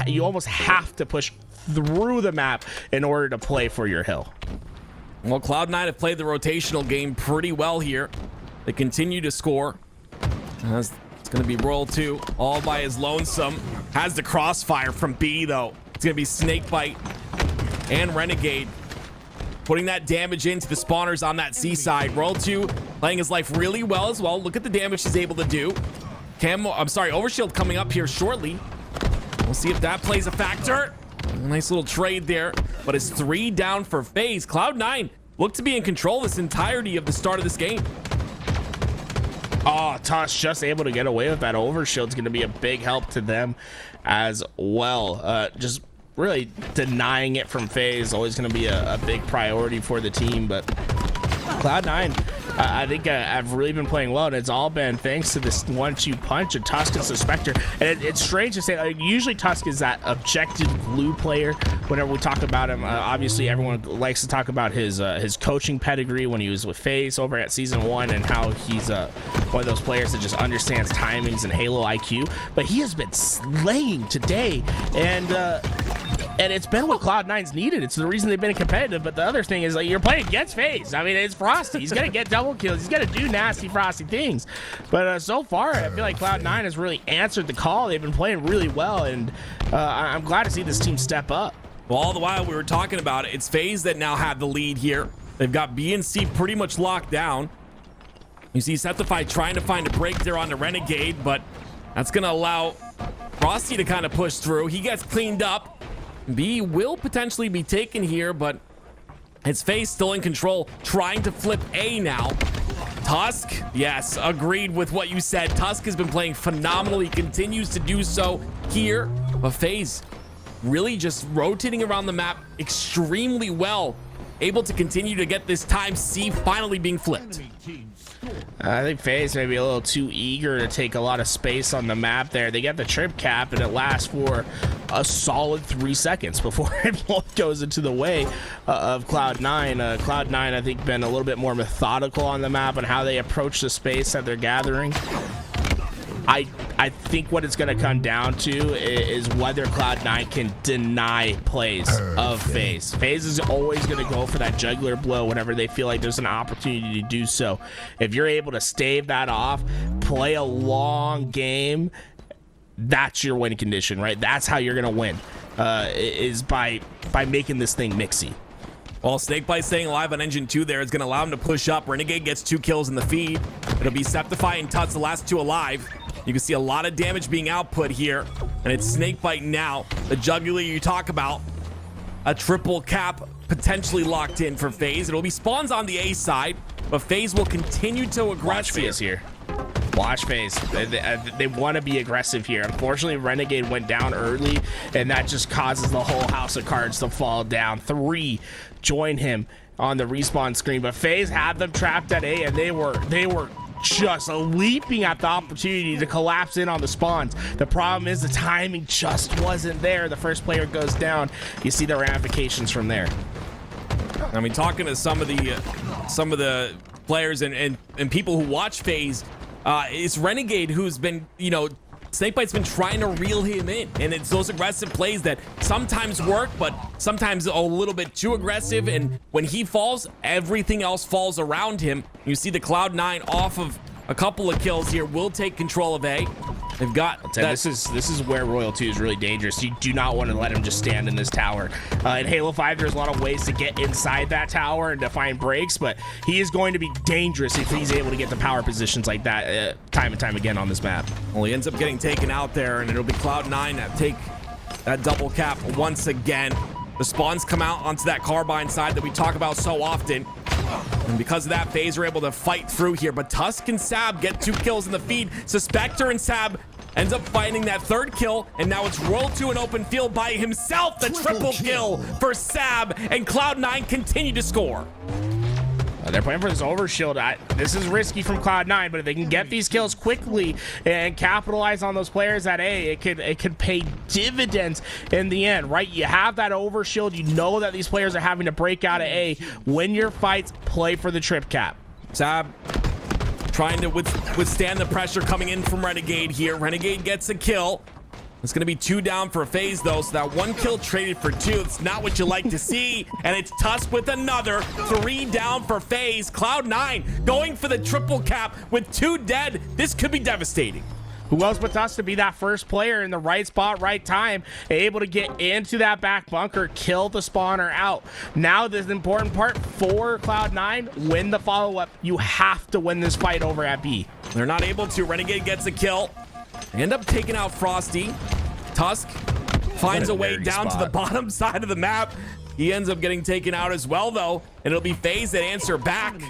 you almost have to push through the map in order to play for your hill. Well, Cloud9 have played the rotational game pretty well here. They continue to score. It's going to be Royal 2 all by his lonesome. Has the crossfire from B, though. It's going to be SnakeBite and Renegade putting that damage into the spawners on that C side. Royal 2 playing his life really well as well. Look at the damage he's able to do. Overshield coming up here shortly. We'll see if that plays a factor. Nice little trade there, but it's 3 down for FaZe. Cloud9 look to be in control this entirety of the start of this game. Oh, Tusk just able to get away with that overshield's going to be a big help to them as well. Just really denying it from FaZe always going to be a big priority for the team, but Cloud9, I think I've really been playing well, and it's all been thanks to this 1-2 punch of Tusk and Suspector. And it's strange to say, like, usually Tusk is that objective glue player whenever we talk about him. Obviously, everyone likes to talk about his coaching pedigree when he was with FaZe over at Season 1 and how he's one of those players that just understands timings and Halo IQ. But he has been slaying today, and it's been what Cloud9's needed. It's the reason they've been competitive. But the other thing is, like, you're playing against FaZe. I mean, it's Frosty. He's gonna get double kills. He's gonna do nasty Frosty things. But so far, I feel like Cloud9 has really answered the call. They've been playing really well, and I'm glad to see this team step up. Well, all the while we were talking about it, it's FaZe that now have the lead here. They've got B and C pretty much locked down. You see Sceptify trying to find a break there on the Renegade, but that's gonna allow Frosty to kind of push through. He gets cleaned up. B will potentially be taken here, but it's FaZe still in control, trying to flip A now. Tusk, yes, agreed with what you said. Tusk has been playing phenomenally, continues to do so here, but FaZe really just rotating around the map extremely well, able to continue to get this time C finally being flipped. I think FaZe may be a little too eager to take a lot of space on the map there. They get the trip cap, and it lasts for a solid 3 seconds before it goes into the way of Cloud9. Cloud9, I think, been a little bit more methodical on the map and how they approach the space that they're gathering. I think what it's going to come down to is whether Cloud9 can deny plays of FaZe. FaZe is always going to go for that jugular blow whenever they feel like there's an opportunity to do so. If you're able to stave that off, play a long game, that's your win condition, right? That's how you're going to win, is by making this thing mixy. Well, SnakeBite staying alive on Engine 2 there is going to allow him to push up. Renegade gets 2 kills in the feed. It'll be Sceptify and Tusk, the last 2 alive. You can see a lot of damage being output here, and it's SnakeBite now. The jugular you talk about, a triple cap potentially locked in for FaZe. It'll be spawns on the A side, but FaZe will continue to aggressive. Watch FaZe here. Watch FaZe. They want to be aggressive here. Unfortunately, Renegade went down early, and that just causes the whole house of cards to fall down. 3 join him on the respawn screen, but FaZe had them trapped at A, and they were just leaping at the opportunity to collapse in on the spawns. The problem is the timing just wasn't there. The first player goes down. You see the ramifications from there. I mean, talking to some of the players and people who watch FaZe, it's Renegade who's been, you know, SnakeBite's been trying to reel him in, and it's those aggressive plays that sometimes work, but sometimes a little bit too aggressive, and when he falls, everything else falls around him. You see the Cloud9 off of a couple of kills here, will take control of A. They've got that. This is where Royal 2 is really dangerous. You do not want to let him just stand in this tower. In Halo 5, there's a lot of ways to get inside that tower and to find breaks, but he is going to be dangerous if he's able to get to power positions like that time and time again on this map. Well, he ends up getting taken out there, and it'll be Cloud9 that take that double cap once again. The spawns come out onto that carbine side that we talk about so often. And because of that, FaZe are able to fight through here. But Tusk and Sab get 2 kills in the feed. Suspector and Sab ends up finding that 3rd kill. And now it's Royal 2 in open field by himself. The triple kill for Sab. And Cloud9 continue to score. They're playing for this overshield. This is risky from Cloud9, but if they can get these kills quickly and capitalize on those players at A, it could pay dividends in the end, right? You have that overshield. You know that these players are having to break out of A. Win your fights, play for the trip cap. Sab trying to withstand the pressure coming in from Renegade here. Renegade gets a kill. It's going to be 2 down for FaZe, though, so that 1 kill traded for 2. It's not what you like to see. And it's Tusk with another 3 down for FaZe. Cloud9 going for the triple cap with 2 dead. This could be devastating. Who else but Tusk to be that first player in the right spot, right time, able to get into that back bunker, kill the spawner out. Now, this important part for Cloud9, win the follow-up. You have to win this fight over at B. They're not able to. Renegade gets a kill. They end up taking out Frosty. Tusk finds a way down to the bottom side of the map. He ends up getting taken out as well, though, and it'll be FaZe that answer back.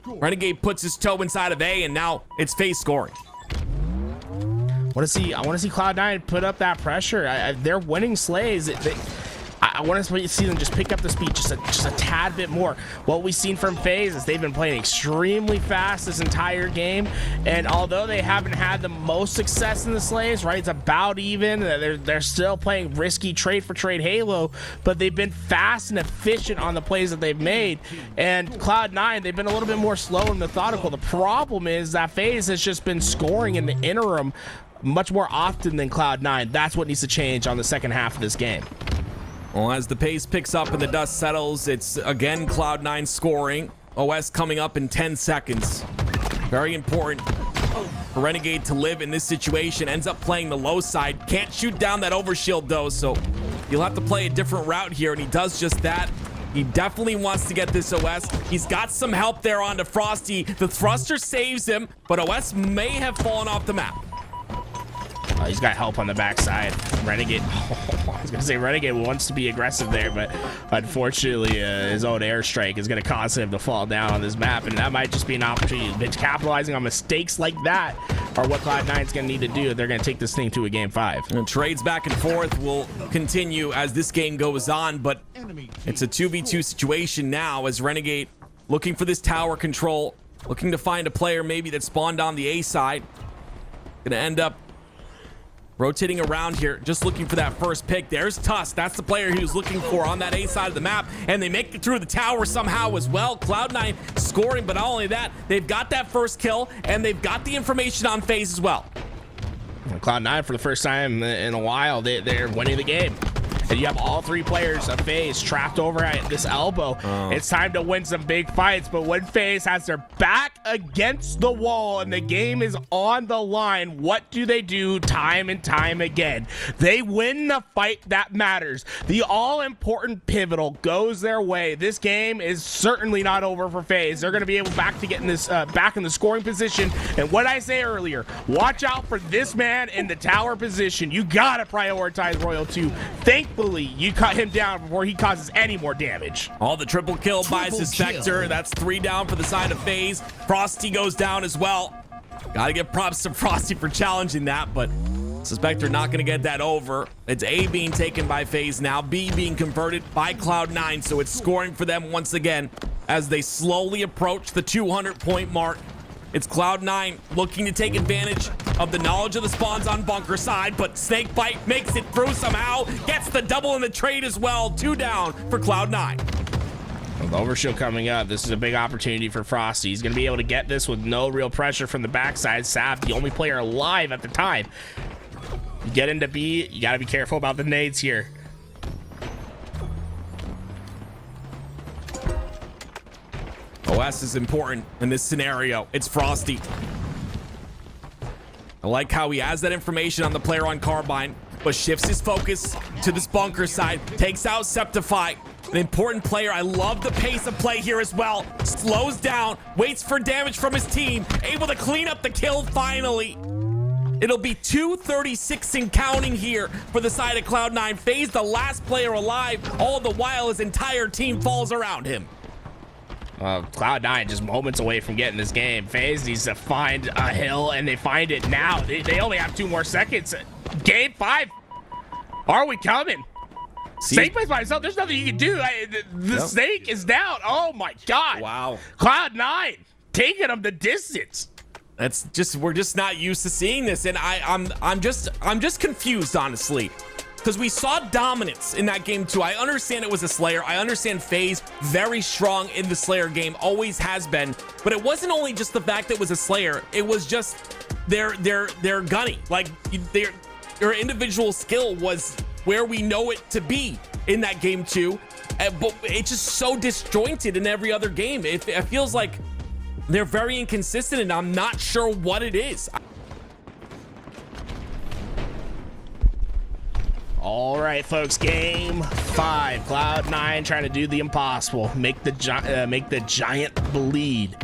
Renegade puts his toe inside of A, and now it's FaZe scoring. I want to see Cloud9 put up that pressure. They're winning slays. I want to see them just pick up the speed just a tad bit more. What we've seen from FaZe is they've been playing extremely fast this entire game, and although they haven't had the most success in the slays, right, it's about even. They're still playing risky trade for trade Halo, but they've been fast and efficient on the plays that they've made. And Cloud9, they've been a little bit more slow and methodical. The problem is that FaZe has just been scoring in the interim much more often than Cloud9. That's what needs to change on the second half of this game. Well, as the pace picks up and the dust settles, it's again Cloud9 scoring. OS coming up in 10 seconds. Very important for Renegade to live in this situation. Ends up playing the low side. Can't shoot down that overshield, though, so you'll have to play a different route here, and he does just that. He definitely wants to get this OS. He's got some help there onto Frosty. The thruster saves him, but OS may have fallen off the map. He's got help on the backside. Renegade, I was gonna say Renegade wants to be aggressive there, but unfortunately his own airstrike is gonna cause him to fall down on this map, and that might just be an opportunity. But capitalizing on mistakes like that are what Cloud9's gonna need to do if they're gonna take this thing to a game 5. And trades back and forth will continue as this game goes on, but it's a 2v2 situation now as Renegade looking for this tower control, looking to find a player maybe that spawned on the A side. Gonna end up rotating around here, just looking for that first pick. There's Tusk. That's the player he was looking for on that A side of the map, and they make it through the tower somehow as well. Cloud9 scoring, but not only that, they've got that first kill, and they've got the information on FaZe as well. Cloud9, for the first time in a while, they're winning the game. And you have all three players of FaZe trapped over at this elbow. It's time to win some big fights, but when FaZe has their back against the wall and the game is on the line, what do they do time and time again? They win the fight that matters. The all-important pivotal goes their way. This game is certainly not over for FaZe. They're going to be able back to get in this back in the scoring position. And what I say earlier, watch out for this man in the tower position. You got to prioritize Royal 2. Thankfully, you cut him down before he causes any more damage. All the triple kill by Suspector. That's 3 down for the side of FaZe. Frosty goes down as well. Gotta give props to Frosty for challenging that, but Suspector not gonna get that over. It's A being taken by FaZe now, B being converted by Cloud9, so it's scoring for them once again as they slowly approach the 200-point mark. It's Cloud9 looking to take advantage of the knowledge of the spawns on bunker side, but SnakeBite makes it through somehow, gets the double in the trade as well. 2 down for Cloud9. With Overshield coming up, this is a big opportunity for Frosty. He's going to be able to get this with no real pressure from the backside. Sab, the only player alive at the time. You get into B, you got to be careful about the nades here. OS is important in this scenario. It's Frosty. I like how he has that information on the player on Carbine, but shifts his focus to this bunker side, takes out Sceptify, an important player. I love the pace of play here as well. Slows down, waits for damage from his team, able to clean up the kill finally. It'll be 2:36 and counting here for the side of Cloud9. FaZe, the last player alive, all the while his entire team falls around him. Cloud9 just moments away from getting this game. FaZe needs to find a hill, and they find it now. They only have 2 more seconds. Game 5. Are we coming? SnakeBite by himself. There's nothing you can do. The snake is down. Oh my God. Wow. Cloud9 taking them the distance. That's just, we're just not used to seeing this, and I'm just confused, honestly. Because we saw dominance in that game too. I understand it was a Slayer. I understand FaZe very strong in the Slayer game, always has been. But it wasn't only just the fact that it was a Slayer. It was just their gunny. Like their individual skill was where we know it to be in that game too. But it's just so disjointed in every other game. It feels like they're very inconsistent, and I'm not sure what it is. All right, folks, game 5. Cloud9 trying to do the impossible. Make the giant bleed.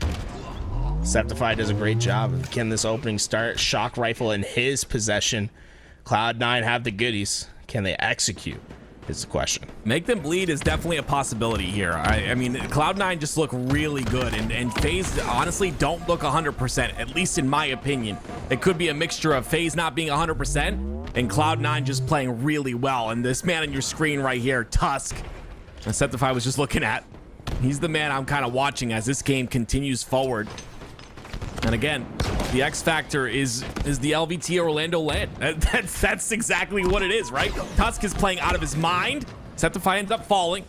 Sceptify does a great job of getting this opening start. Shock rifle in his possession. Cloud9 have the goodies. Can they execute? Is the question. Make them bleed is definitely a possibility here. I mean, Cloud9 just look really good, and FaZe honestly don't look 100%, at least in my opinion. It could be a mixture of FaZe not being 100% and Cloud9 just playing really well. And this man on your screen right here, Tusk, and Sceptify was just looking at, he's the man I'm kind of watching as this game continues forward. And again, the X factor is the LVT Orlando land. That's exactly what it is, right? Tusk is playing out of his mind. Sceptify ends up falling.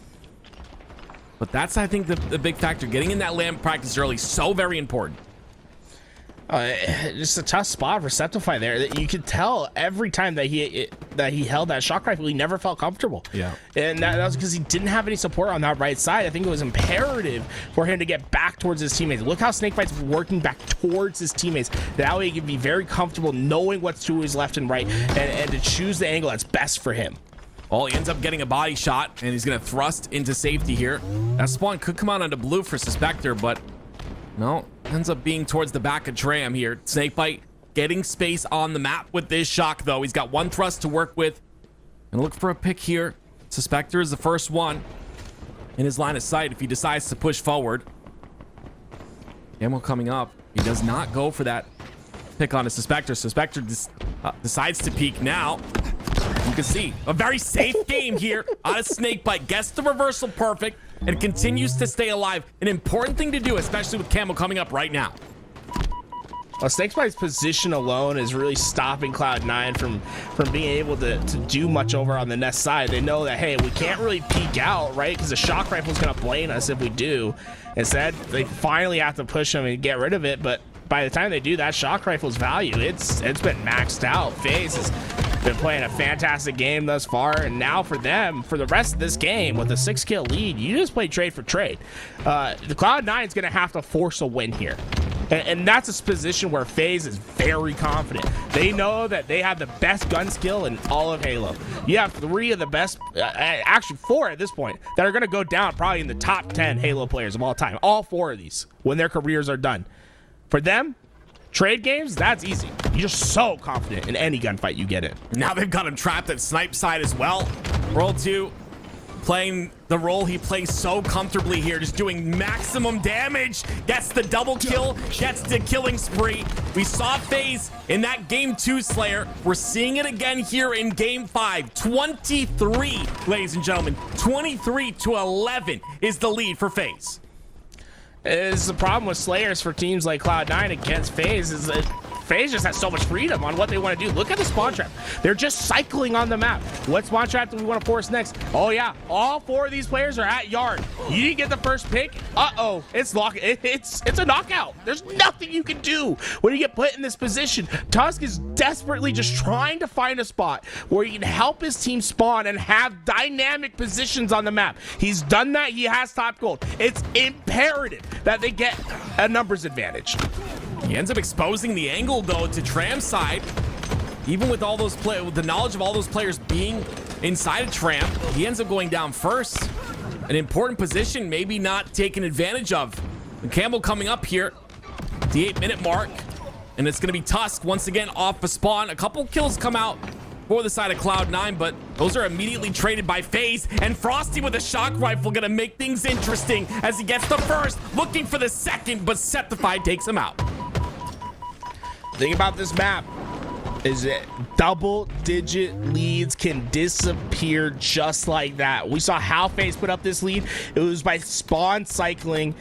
But that's, I think, the big factor. Getting in that land practice early, so very important. Just a tough spot for Sceptify there. You could tell every time that he held that shock rifle, he never felt comfortable. Yeah. And that was because he didn't have any support on that right side. I think it was imperative for him to get back towards his teammates. Look how SnakeBite's working back towards his teammates. That way he can be very comfortable knowing what's to his left and right, and to choose the angle that's best for him. Well, he ends up getting a body shot, and he's going to thrust into safety here. That spawn could come out onto blue for Suspector, but no, ends up being towards the back of Tram here. SnakeBite getting space on the map with this shock, though. He's got one thrust to work with. And look for a pick here. Suspector is the first one in his line of sight if he decides to push forward. Ammo coming up. He does not go for that pick on a Suspector. Suspector decides to peek now. You can see a very safe game here out of SnakeBite. Gets the reversal perfect and continues to stay alive. An important thing to do, especially with Camo coming up right now. Well, SnakeBite's position alone is really stopping Cloud9 from being able to do much over on the nest side. They know that, hey, we can't really peek out, right? Because the shock rifle is going to blame us if we do. Instead, they finally have to push him and get rid of it. But by the time they do that, shock rifle's value, it's been maxed out. FaZe has been playing a fantastic game thus far, and now for them, for the rest of this game, with a 6-kill lead, you just play trade for trade. The Cloud9 is going to have to force a win here. And that's a position where FaZe is very confident. They know that they have the best gun skill in all of Halo. You have 3 of the best, actually 4 at this point, that are going to go down probably in the top 10 Halo players of all time. All 4 of these, when their careers are done. For them, trade games, that's easy. You're so confident in any gunfight you get in. Now they've got him trapped at snipe side as well. World 2 playing the role he plays so comfortably here, just doing maximum damage, gets the double kill, gets the killing spree. We saw FaZe in that game 2 Slayer. We're seeing it again here in game 5. 23, ladies and gentlemen, 23-11 is the lead for FaZe. Is the problem with Slayers for teams like Cloud9 against FaZe is that FaZe just has so much freedom on what they want to do. Look at the spawn trap. They're just cycling on the map. What spawn trap do we want to force next? Oh yeah, all 4 of these players are at yard. You didn't get the first pick. Uh-oh, it's a knockout. There's nothing you can do when you get put in this position. Tusk is desperately just trying to find a spot where he can help his team spawn and have dynamic positions on the map. He's done that. He has top gold. It's imperative that they get a numbers advantage. He ends up exposing the angle though to Tram side. Even with all those with the knowledge of all those players being inside of Tram, he ends up going down first. An important position, maybe not taken advantage of. And Campbell coming up here, the 8-minute mark, and it's gonna be Tusk once again off a spawn. A couple kills come out for the side of Cloud9, but those are immediately traded by FaZe, and Frosty with a shock rifle gonna make things interesting as he gets the first, looking for the second, but Sceptify takes him out. The thing about this map is that double-digit leads can disappear just like that. We saw how FaZe put up this lead. It was by spawn cycling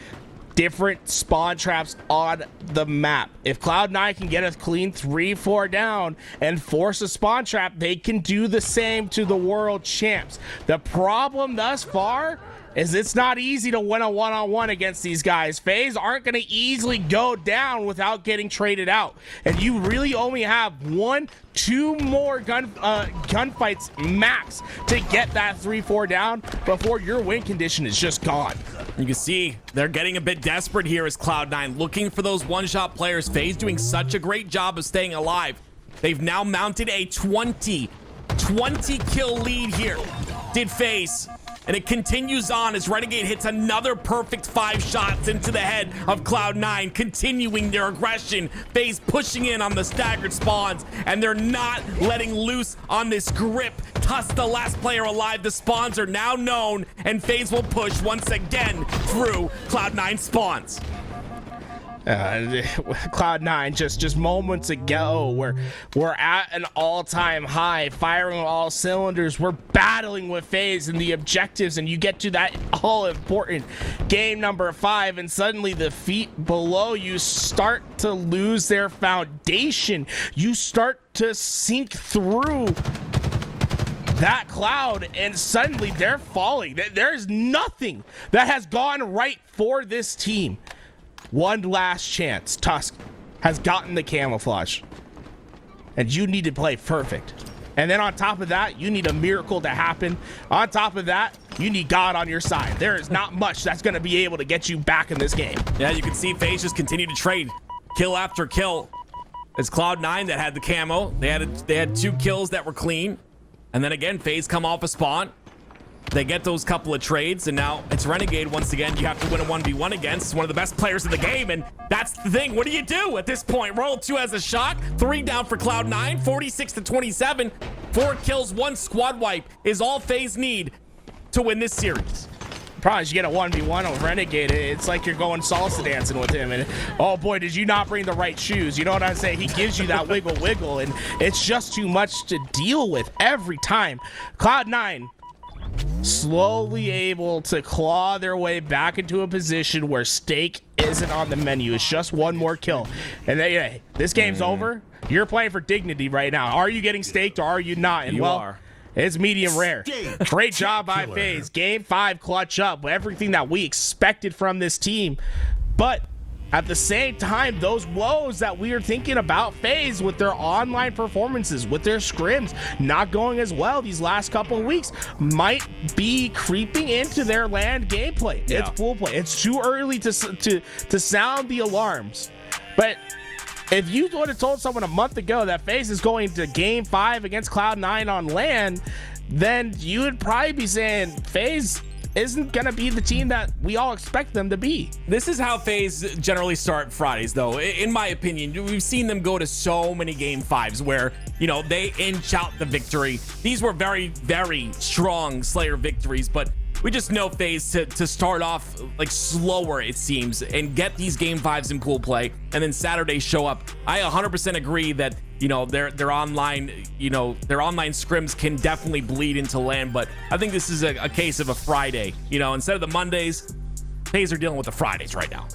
different spawn traps on the map. If Cloud9 can get a clean 3-4 down and force a spawn trap, they can do the same to the world champs. The problem thus far is it's not easy to win a one-on-one against these guys. FaZe aren't going to easily go down without getting traded out. And you really only have 1-2 more gunfights max to get that 3-4 down before your win condition is just gone. You can see they're getting a bit desperate here as Cloud9 looking for those one-shot players. FaZe doing such a great job of staying alive. They've now mounted a 20 kill lead here. Did FaZe. And it continues on as Renegade hits another perfect 5 shots into the head of Cloud9, continuing their aggression. FaZe pushing in on the staggered spawns, and they're not letting loose on this grip. Tusk, the last player alive. The spawns are now known, and FaZe will push once again through Cloud9 spawns. Cloud9 just moments ago we're at an all-time high, firing on all cylinders. We're battling with FaZe and the objectives, and you get to that all-important game number 5, and suddenly the feet below you start to lose their foundation. You start to sink through that cloud, and suddenly they're falling. There's nothing that has gone right for this team. One last chance. Tusk has gotten the camouflage, and you need to play perfect. And then on top of that, you need a miracle to happen. On top of that, you need God on your side. There is not much that's going to be able to get you back in this game. Yeah, you can see FaZe just continue to trade kill after kill. It's Cloud9 that had the camo. They had 2 kills that were clean, and then again, FaZe come off a spawn. They get those couple of trades, and now it's Renegade once again. You have to win a 1v1 against one of the best players in the game, and that's the thing. What do you do at this point? World 2 has a shock. 3 down for Cloud9, 46-27. 4 kills, 1 squad wipe is all FaZe need to win this series. Probably should get a 1v1 with Renegade. It's like you're going salsa dancing with him, and oh boy, did you not bring the right shoes. You know what I'm saying? He gives you that wiggle, and it's just too much to deal with every time. Cloud9 slowly able to claw their way back into a position where stake isn't on the menu. It's just 1 more kill, and hey, this game's over. You're playing for dignity right now. Are you getting staked or are you not? And you are. It's medium rare. Great job by FaZe. Game 5 clutch up. Everything that we expected from this team, but At the same time, those woes that we are thinking about FaZe with their online performances, with their scrims not going as well these last couple of weeks, might be creeping into their land gameplay. Yeah. It's pool play. It's too early to sound the alarms. But if you would have told someone a month ago that FaZe is going to Game 5 against Cloud9 on LAN, then you would probably be saying FaZe isn't going to be the team that we all expect them to be. This is how FaZe generally start Fridays, though. In my opinion, we've seen them go to so many Game 5s where, you know, they inch out the victory. These were very, very strong Slayer victories, but we just know FaZe to start off like slower, it seems, and get these Game 5s in pool play, and then Saturday show up. I 100% agree that, you know, their online, you know, their online scrims can definitely bleed into LAN, but I think this is a case of a Friday. You know, instead of the Mondays, FaZe are dealing with the Fridays right now.